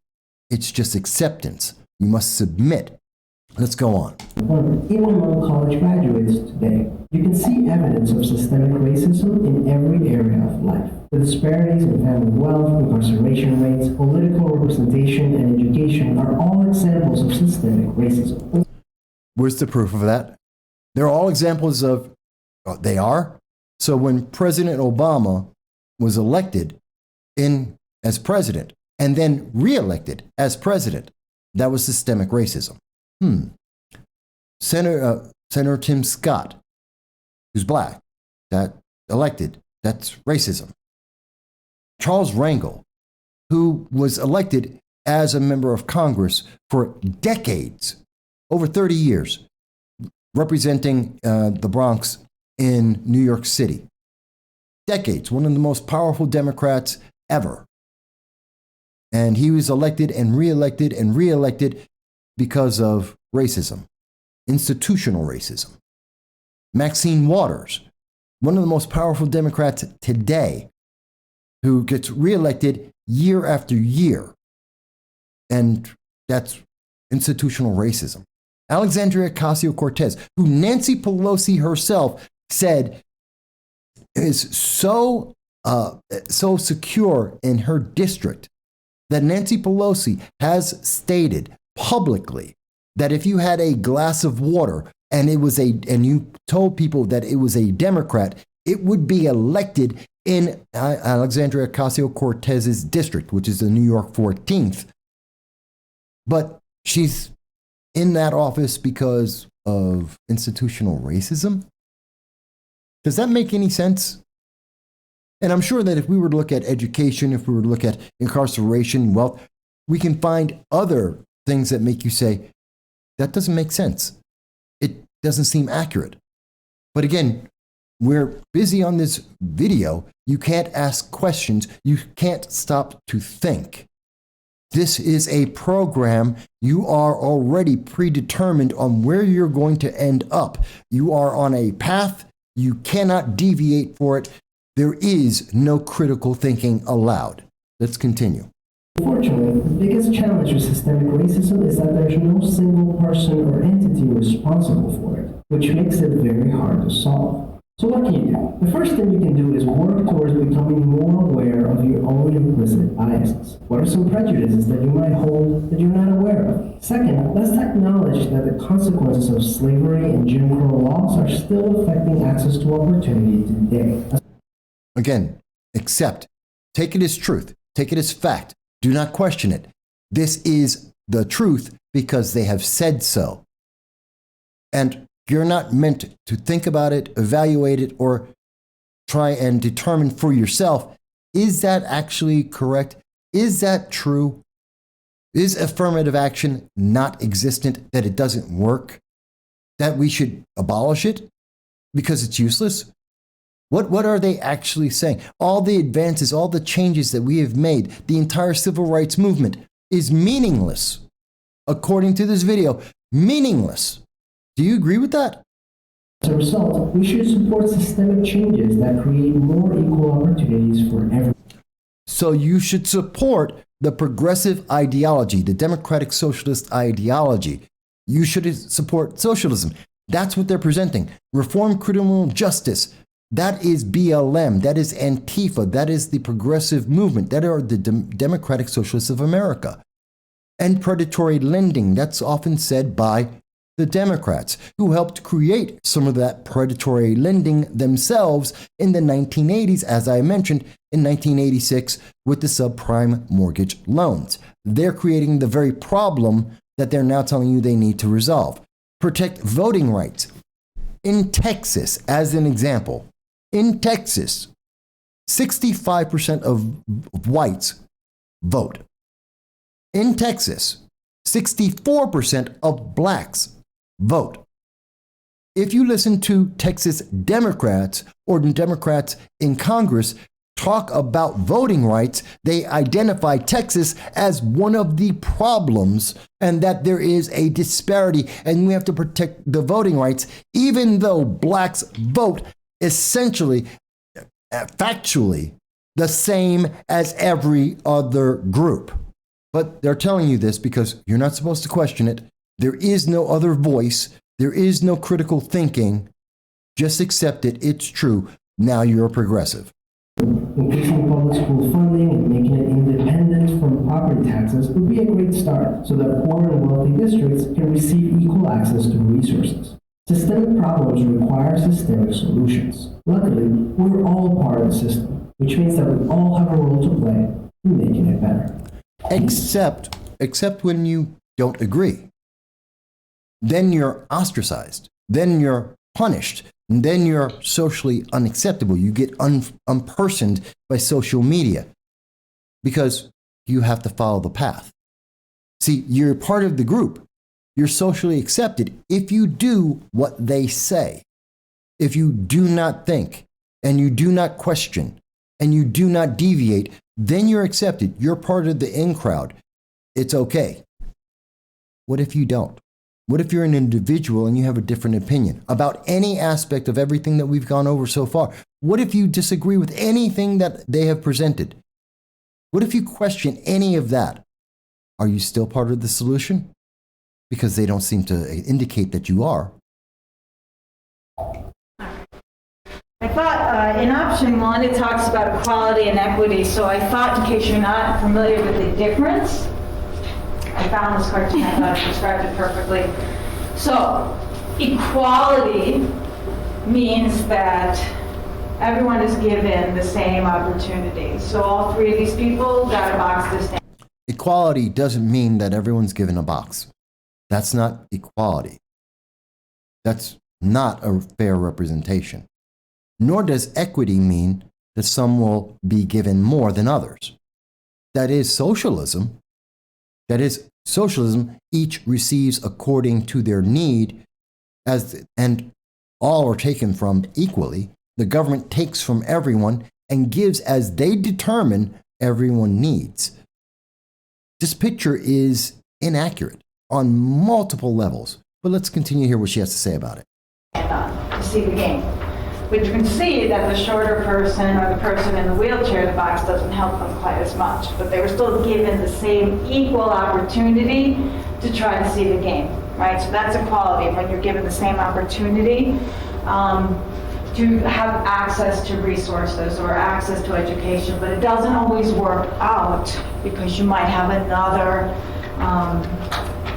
It's just acceptance. You must submit. Let's go on.
Even among college graduates today, you can see evidence of systemic racism in every area of life. The disparities in family wealth, incarceration rates, political representation, and education are all examples of systemic racism.
Where's the proof of that? They're all examples of, they are. So when President Obama was elected as president and then reelected as president, that was systemic racism. Senator Tim Scott, who's black, that elected, that's racism. Charles Rangel, who was elected as a member of Congress for decades, over 30 years, representing the Bronx in New York City. Decades, one of the most powerful Democrats ever. And he was elected and reelected because of racism, institutional racism. Maxine Waters, one of the most powerful Democrats today, who gets reelected year after year. And that's institutional racism. Alexandria Ocasio-Cortez, who Nancy Pelosi herself said is so secure in her district that Nancy Pelosi has stated publicly that if you had a glass of water and you told people that it was a Democrat, it would be elected in Alexandria Ocasio-Cortez's district, which is the New York 14th. But she's in that office because of institutional racism? Does that make any sense? And I'm sure that if we were to look at education, if we were to look at incarceration, wealth, we can find other things that make you say, that doesn't make sense. It doesn't seem accurate. But again, we're busy on this video. You can't ask questions. You can't stop to think. This is a program. You are already predetermined on where you're going to end up. You are on a path. You cannot deviate for it. There is no critical thinking allowed. Let's continue.
Unfortunately, the biggest challenge with systemic racism is that there's no single person or entity responsible for it, which makes it very hard to solve. So what can you do? The first thing you can do is work towards becoming more aware of your own implicit biases. What are some prejudices that you might hold that you're not aware of? Second, let's acknowledge that the consequences of slavery and Jim Crow laws are still affecting access to opportunity today.
Again, accept. Take it as truth. Take it as fact. Do not question it. This is the truth because they have said so. And you're not meant to think about it, evaluate it, or try and determine for yourself, is that actually correct? Is that true? Is affirmative action not existent, that it doesn't work? That we should abolish it because it's useless? What are they actually saying? All the advances, all the changes that we have made, the entire civil rights movement is meaningless. According to this video, meaningless. Do you agree with that?
As a result, we should support systemic changes that create more equal opportunities for everyone.
So you should support the progressive ideology, the democratic socialist ideology. You should support socialism. That's what they're presenting. Reform criminal justice. That is BLM. That is Antifa. That is the progressive movement. That are the democratic socialists of America. And predatory lending. That's often said by the Democrats, who helped create some of that predatory lending themselves in the 1980s, as I mentioned, in 1986 with the subprime mortgage loans. They're creating the very problem that they're now telling you they need to resolve. Protect voting rights. In Texas, as an example, in Texas, 65% of whites vote. In Texas, 64% of blacks vote. If you listen to Texas Democrats or Democrats in Congress talk about voting rights, they identify Texas as one of the problems and that there is a disparity and we have to protect the voting rights, even though blacks vote essentially, factually, the same as every other group. But they're telling you this because you're not supposed to question it. There is no other voice. There is no critical thinking. Just accept it. It's true. Now you're a progressive.
Increasing public school funding and making it independent from property taxes would be a great start so that poor and wealthy districts can receive equal access to resources. Systemic problems require systemic solutions. Luckily, we're all part of the system, which means that we all have a role to play in making it better.
Except when you don't agree. Then you're ostracized. Then you're punished. And then you're socially unacceptable. You get unpersoned by social media because you have to follow the path. See, you're part of the group. You're socially accepted if you do what they say. If you do not think and you do not question and you do not deviate, then you're accepted. You're part of the in crowd. It's okay. What if you don't? What if you're an individual and you have a different opinion about any aspect of everything that we've gone over so far? What if you disagree with anything that they have presented? What if you question any of that? Are you still part of the solution? Because they don't seem to indicate that you are.
I thought in option one, it talks about equality and equity. So I thought, in case you're not familiar with the difference, I found this cartoon, I thought it described it perfectly. So equality means that everyone is given the same opportunity. So all three of these people got a box to stand.
Equality doesn't mean that everyone's given a box. That's not equality. That's not a fair representation. Nor does equity mean that some will be given more than others. That is socialism. Each receives according to their need, and all are taken from equally. The government takes from everyone and gives as they determine everyone needs. This picture is inaccurate on multiple levels, but let's continue to hear what she has to say about it.
To see the game. But you can see that the shorter person or the person in the wheelchair, the box doesn't help them quite as much, but they were still given the same equal opportunity to try to see the game, right? So that's equality, when you're given the same opportunity to have access to resources or access to education, but it doesn't always work out because you might have another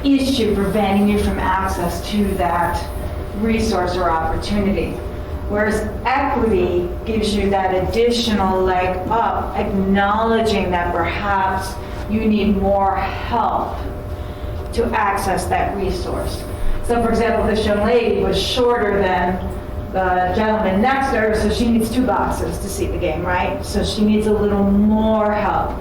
issue preventing you from access to that resource or opportunity. Whereas equity gives you that additional leg up, acknowledging that perhaps you need more help to access that resource. So for example, this young lady was shorter than the gentleman next to her, so she needs 2 boxes to see the game, right? So she needs a little more help.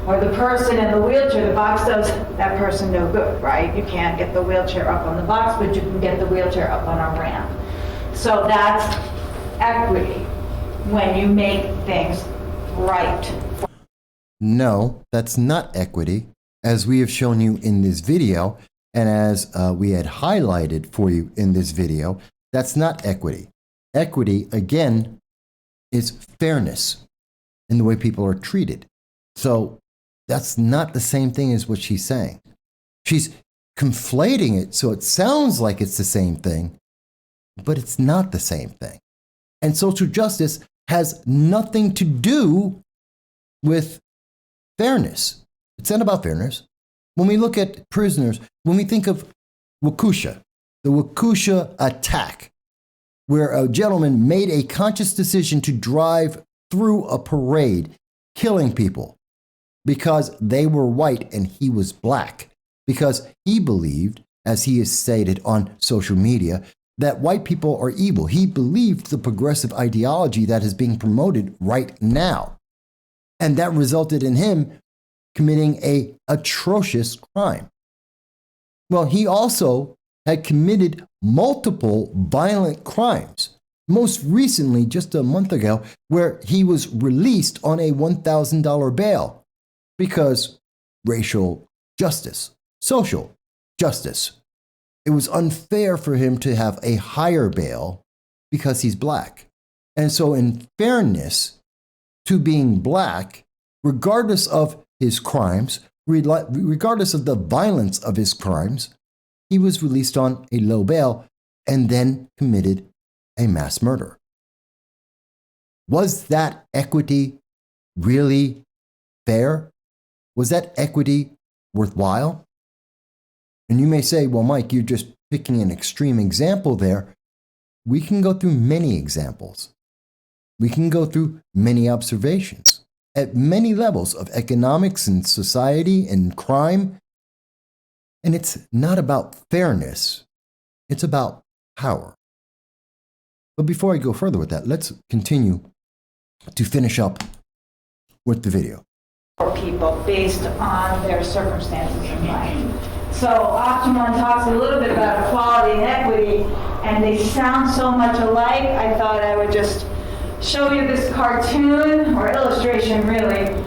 Or the person in the wheelchair, the box does that person no good, right? You can't get the wheelchair up on the box, but you can get the wheelchair up on a ramp. So that's equity, when you make things right.
No, that's not equity. As we have shown you in this video, and as we had highlighted for you in this video, that's not equity. Equity, again, is fairness in the way people are treated. So that's not the same thing as what she's saying. She's conflating it so it sounds like it's the same thing, but it's not the same thing. And social justice has nothing to do with fairness. It's not about fairness. When we look at prisoners, when we think of Waukesha, the Waukesha attack, where a gentleman made a conscious decision to drive through a parade, killing people because they were white and he was black, because he believed, as he has stated on social media, that white people are evil. He believed the progressive ideology that is being promoted right now. And that resulted in him committing an atrocious crime. Well, he also had committed multiple violent crimes. Most recently, just a month ago, where he was released on a $1,000 bail because racial justice, social justice. It was unfair for him to have a higher bail because he's black. And so in fairness to being black, regardless of his crimes, regardless of the violence of his crimes, he was released on a low bail and then committed a mass murder. Was that equity really fair? Was that equity worthwhile? And you may say, well, Mike, you're just picking an extreme example there. We can go through many examples. We can go through many observations at many levels of economics and society and crime. And it's not about fairness. It's about power. But before I go further with that, let's continue to finish up with the video.
For people based on their circumstances in life. So often one talks a little bit about equality and equity, and they sound so much alike, I thought I would just show you this cartoon, or illustration really,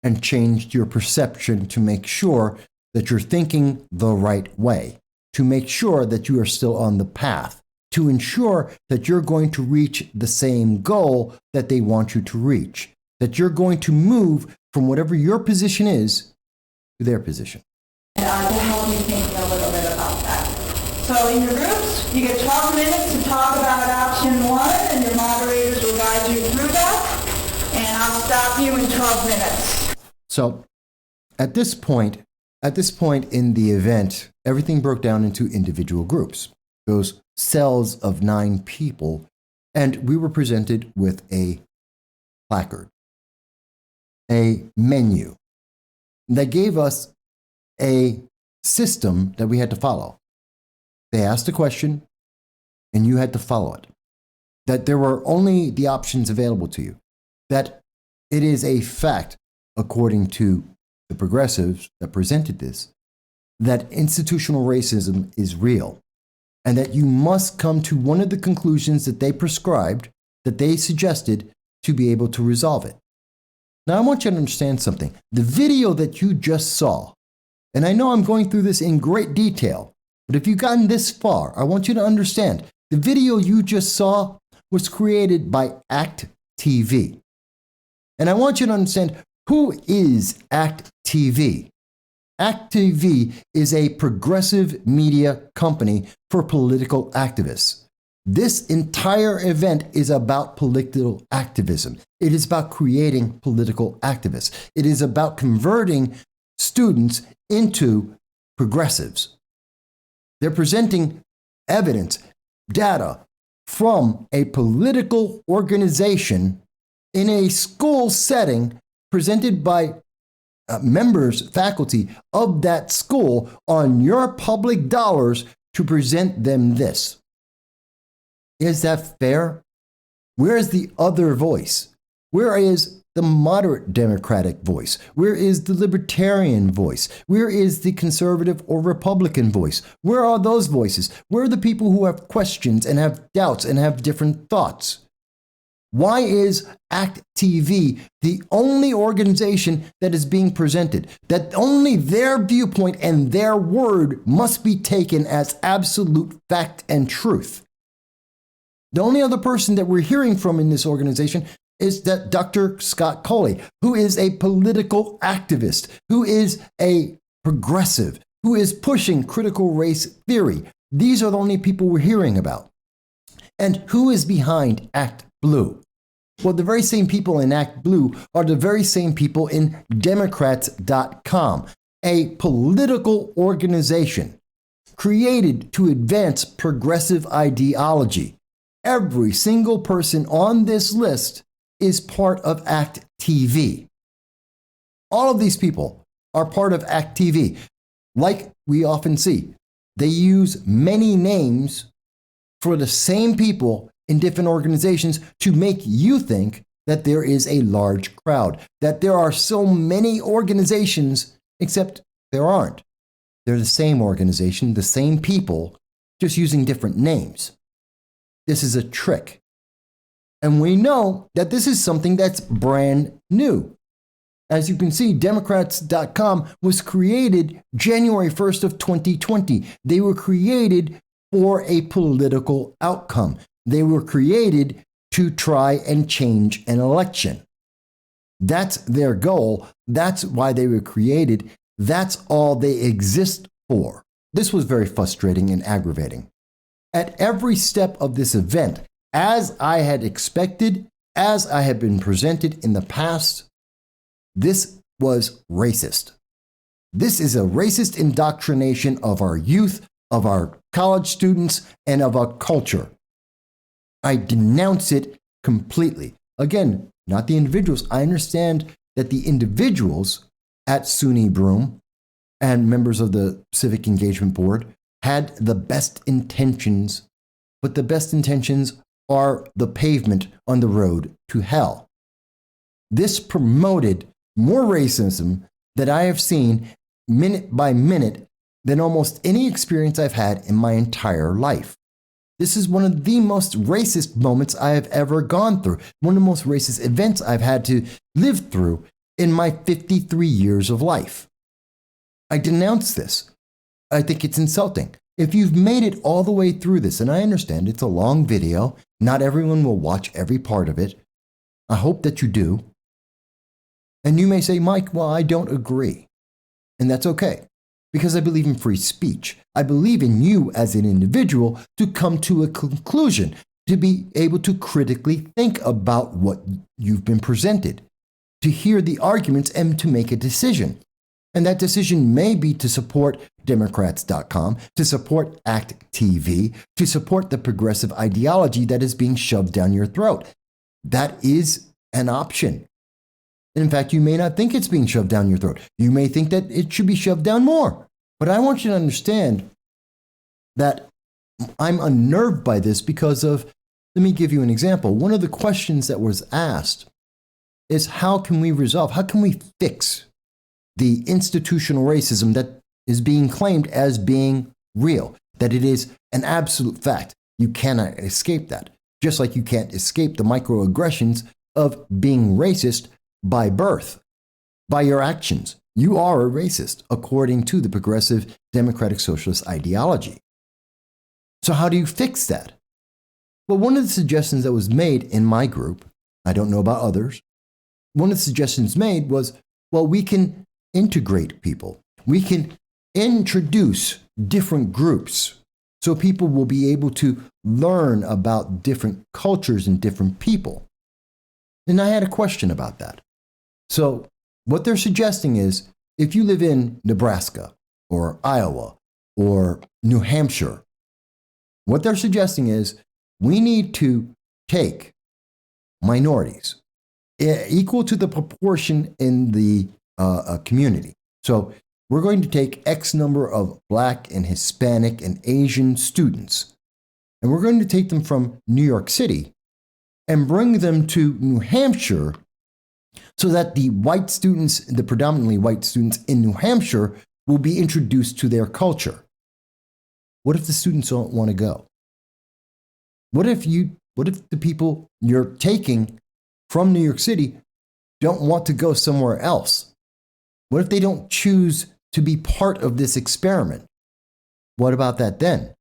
and changed your perception to make sure that you're thinking the right way, to make sure that you are still on the path, to ensure that you're going to reach the same goal that they want you to reach, that you're going to move from whatever your position is to their position.
To help you think a little bit about that. So in your groups, you get 12 minutes to talk about option 1, and your moderators will guide you through that, and I'll stop you in 12 minutes.
So at this point in the event, everything broke down into individual groups, those cells of 9 people, and we were presented with a placard, a menu that gave us a system that we had to follow. They asked a question and you had to follow it. That there were only the options available to you. That it is a fact, according to the progressives that presented this, that institutional racism is real and that you must come to one of the conclusions that they prescribed, that they suggested to be able to resolve it. Now I want you to understand something. The video that you just saw, and I know I'm going through this in great detail, but if you've gotten this far, I want you to understand the video you just saw was created by ACT TV. And I want you to understand, who is ACT TV? ACT TV is a progressive media company for political activists. This entire event is about political activism. It is about creating political activists. It is about converting students into progressives. They're presenting evidence, data from a political organization in a school setting presented by members, faculty of that school on your public dollars to present them this. Is that fair? Where is the other voice? Where is the moderate Democratic voice? Where is the libertarian voice? Where is the conservative or Republican voice? Where are those voices? Where are the people who have questions and have doubts and have different thoughts? Why is ACT TV the only organization that is being presented? That only their viewpoint and their word must be taken as absolute fact and truth. The only other person that we're hearing from in this organization is that Dr. Scott Coley, who is a political activist, who is a progressive, who is pushing critical race theory. These are the only people we're hearing about. And who is behind Act Blue? Well, the very same people in Act Blue are the very same people in Democrats.com, a political organization created to advance progressive ideology. Every single person on this list is part of ACT TV. All of these people are part of ACT TV. Like we often see, they use many names for the same people in different organizations to make you think that there is a large crowd, that there are so many organizations, except there aren't. They're the same organization, the same people, just using different names. This is a trick. And we know that this is something that's brand new. As you can see, Democrats.com was created January 1st of 2020. They were created for a political outcome. They were created to try and change an election. That's their goal. That's why they were created. That's all they exist for. This was very frustrating and aggravating. At every step of this event, as I had expected, as I had been presented in the past, this was racist. This is a racist indoctrination of our youth, of our college students, and of our culture. I denounce it completely. Again, not the individuals. I understand that the individuals at SUNY Broome and members of the Civic Engagement Board had the best intentions, but the best intentions are the pavement on the road to hell. This promoted more racism that I have seen minute by minute than almost any experience I've had in my entire life. This is one of the most racist moments I have ever gone through, one of the most racist events I've had to live through in my 53 years of life. I denounce this. I think it's insulting. If you've made it all the way through this, and I understand it's a long video, not everyone will watch every part of it. I hope that you do. And you may say, Mike, well, I don't agree. And that's okay, because I believe in free speech. I believe in you as an individual to come to a conclusion, to be able to critically think about what you've been presented, to hear the arguments and to make a decision. And that decision may be to support Democrats.com, to support ACT TV, to support the progressive ideology that is being shoved down your throat. That is an option. In fact, you may not think it's being shoved down your throat. You may think that it should be shoved down more. But I want you to understand that I'm unnerved by this because of, let me give you an example. One of the questions that was asked is how can we resolve, how can we fix the institutional racism that is being claimed as being real, that it is an absolute fact. You cannot escape that, just like you can't escape the microaggressions of being racist by birth, by your actions. You are a racist, according to the progressive democratic socialist ideology. So how do you fix that? Well, one of the suggestions that was made in my group, I don't know about others, one of the suggestions made was, well, we can integrate people. We can introduce different groups so people will be able to learn about different cultures and different people. And I had a question about that. So what they're suggesting is if you live in Nebraska or Iowa or New Hampshire, what they're suggesting is we need to take minorities equal to the proportion in the community. So we're going to take X number of Black and Hispanic and Asian students, and we're going to take them from New York City and bring them to New Hampshire so that the white students, the predominantly white students in New Hampshire, will be introduced to their culture. What if the students don't want to go? What if the people you're taking from New York City don't want to go somewhere else? What if they don't choose to be part of this experiment? What about that then?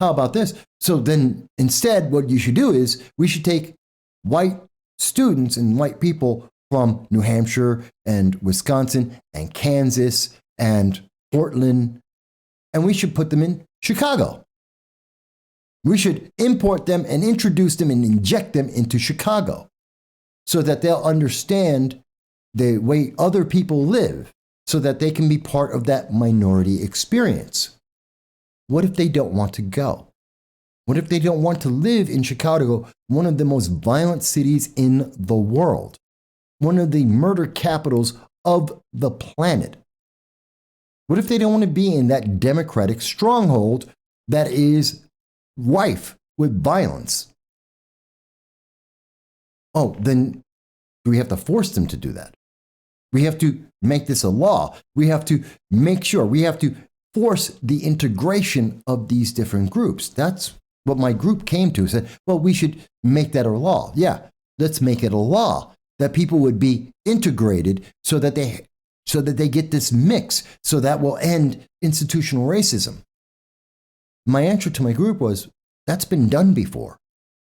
How about this? So then instead, what you should do is we should take white students and white people from New Hampshire and Wisconsin and Kansas and Portland, and we should put them in Chicago. We should import them and introduce them and inject them into Chicago so that they'll understand the way other people live, so that they can be part of that minority experience. What if they don't want to go? What if they don't want to live in Chicago, one of the most violent cities in the world, one of the murder capitals of the planet? What if they don't want to be in that democratic stronghold that is rife with violence? Oh, then we have to force them to do that. We have to make this a law. We have to make sure, we have to force the integration of these different groups. That's what my group came to. Said, well, we should make that a law. Yeah, let's make it a law that people would be integrated so that they get this mix, so that will end institutional racism. My answer to my group was, that's been done before.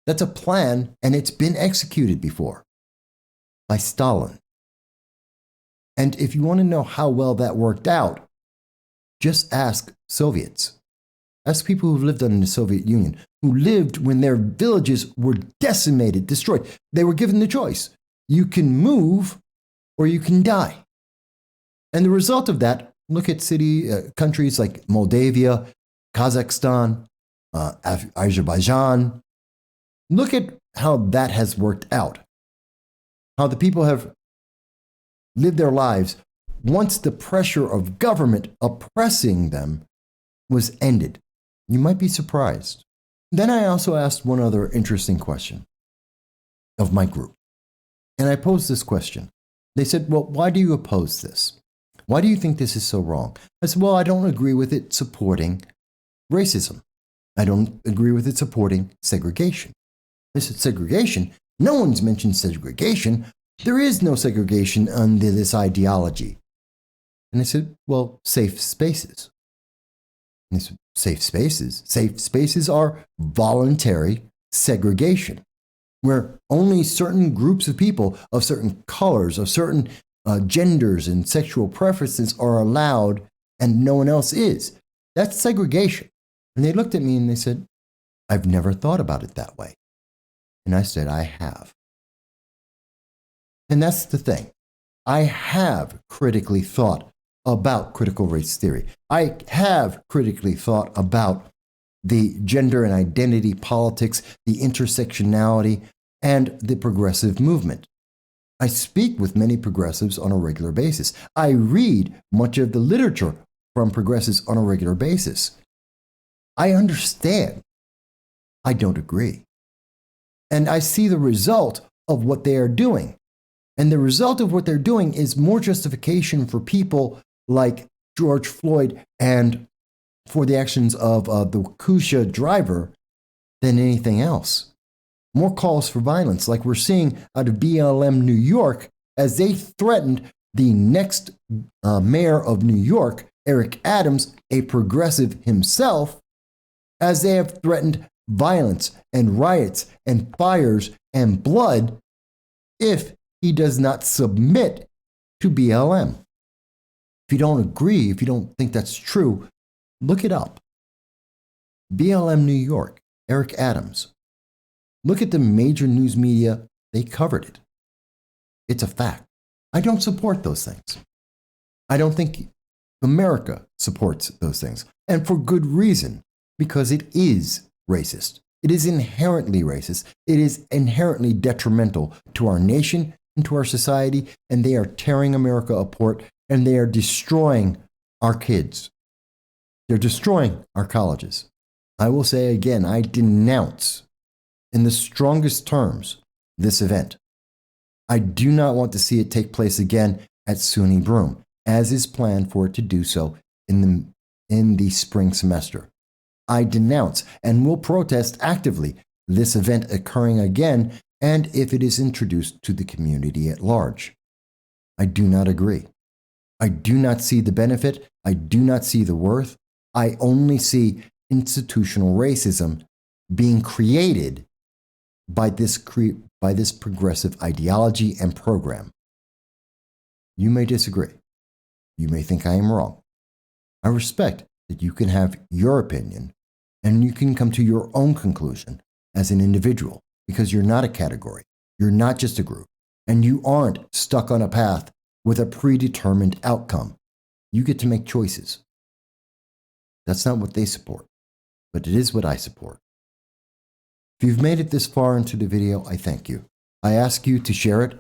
That's a plan, and it's been executed before by Stalin. And if you want to know how well that worked out, just ask Soviets. Ask people who've lived in the Soviet Union, who lived when their villages were decimated, destroyed. They were given the choice. You can move or you can die. And the result of that, look at countries like Moldavia, Kazakhstan, Azerbaijan. Look at how that has worked out. How the people have lived their lives once the pressure of government oppressing them was ended. You might be surprised. Then I also asked one other interesting question of my group. And I posed this question. They said, well, why do you oppose this? Why do you think this is so wrong? I said, well, I don't agree with it supporting racism. I don't agree with it supporting segregation. They said, segregation? No one's mentioned segregation. There is no segregation under this ideology. And I said, well, safe spaces. And they said, safe spaces? Safe spaces are voluntary segregation, where only certain groups of people of certain colors, of certain genders and sexual preferences are allowed and no one else is. That's segregation. And they looked at me and they said, I've never thought about it that way. And I said, I have. And that's the thing. I have critically thought about critical race theory. I have critically thought about the gender and identity politics, the intersectionality, and the progressive movement. I speak with many progressives on a regular basis. I read much of the literature from progressives on a regular basis. I understand. I don't agree. And I see the result of what they are doing. And the result of what they're doing is more justification for people like George Floyd and for the actions of the Kusha driver than anything else. More calls for violence, like we're seeing out of BLM New York, as they threatened the next mayor of New York, Eric Adams, a progressive himself, as they have threatened violence and riots and fires and blood if he does not submit to BLM. If you don't agree, if you don't think that's true, look it up. BLM New York, Eric Adams. Look at the major news media, they covered it. It's a fact. I don't support those things. I don't think America supports those things. And for good reason, because it is racist. It is inherently racist. It is inherently detrimental to our nation and to our society, and they are tearing America apart, and they are destroying our kids. They're destroying our colleges. I will say again, I denounce in the strongest terms this event. I do not want to see it take place again at SUNY Broome, as is planned for it to do so in the spring semester. I denounce and will protest actively this event occurring again, and if it is introduced to the community at large. I do not agree. I do not see the benefit. I do not see the worth. I only see institutional racism being created by this by this progressive ideology and program. You may disagree. You may think I am wrong. I respect that you can have your opinion and you can come to your own conclusion as an individual because you're not a category. You're not just a group. And you aren't stuck on a path with a predetermined outcome. You get to make choices. That's not what they support, but it is what I support. If you've made it this far into the video, I thank you. I ask you to share it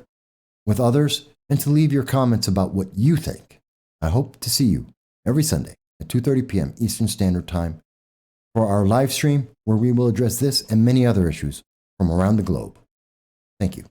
with others and to leave your comments about what you think. I hope to see you every Sunday at 2:30 p.m. Eastern Standard Time for our live stream where we will address this and many other issues from around the globe. Thank you.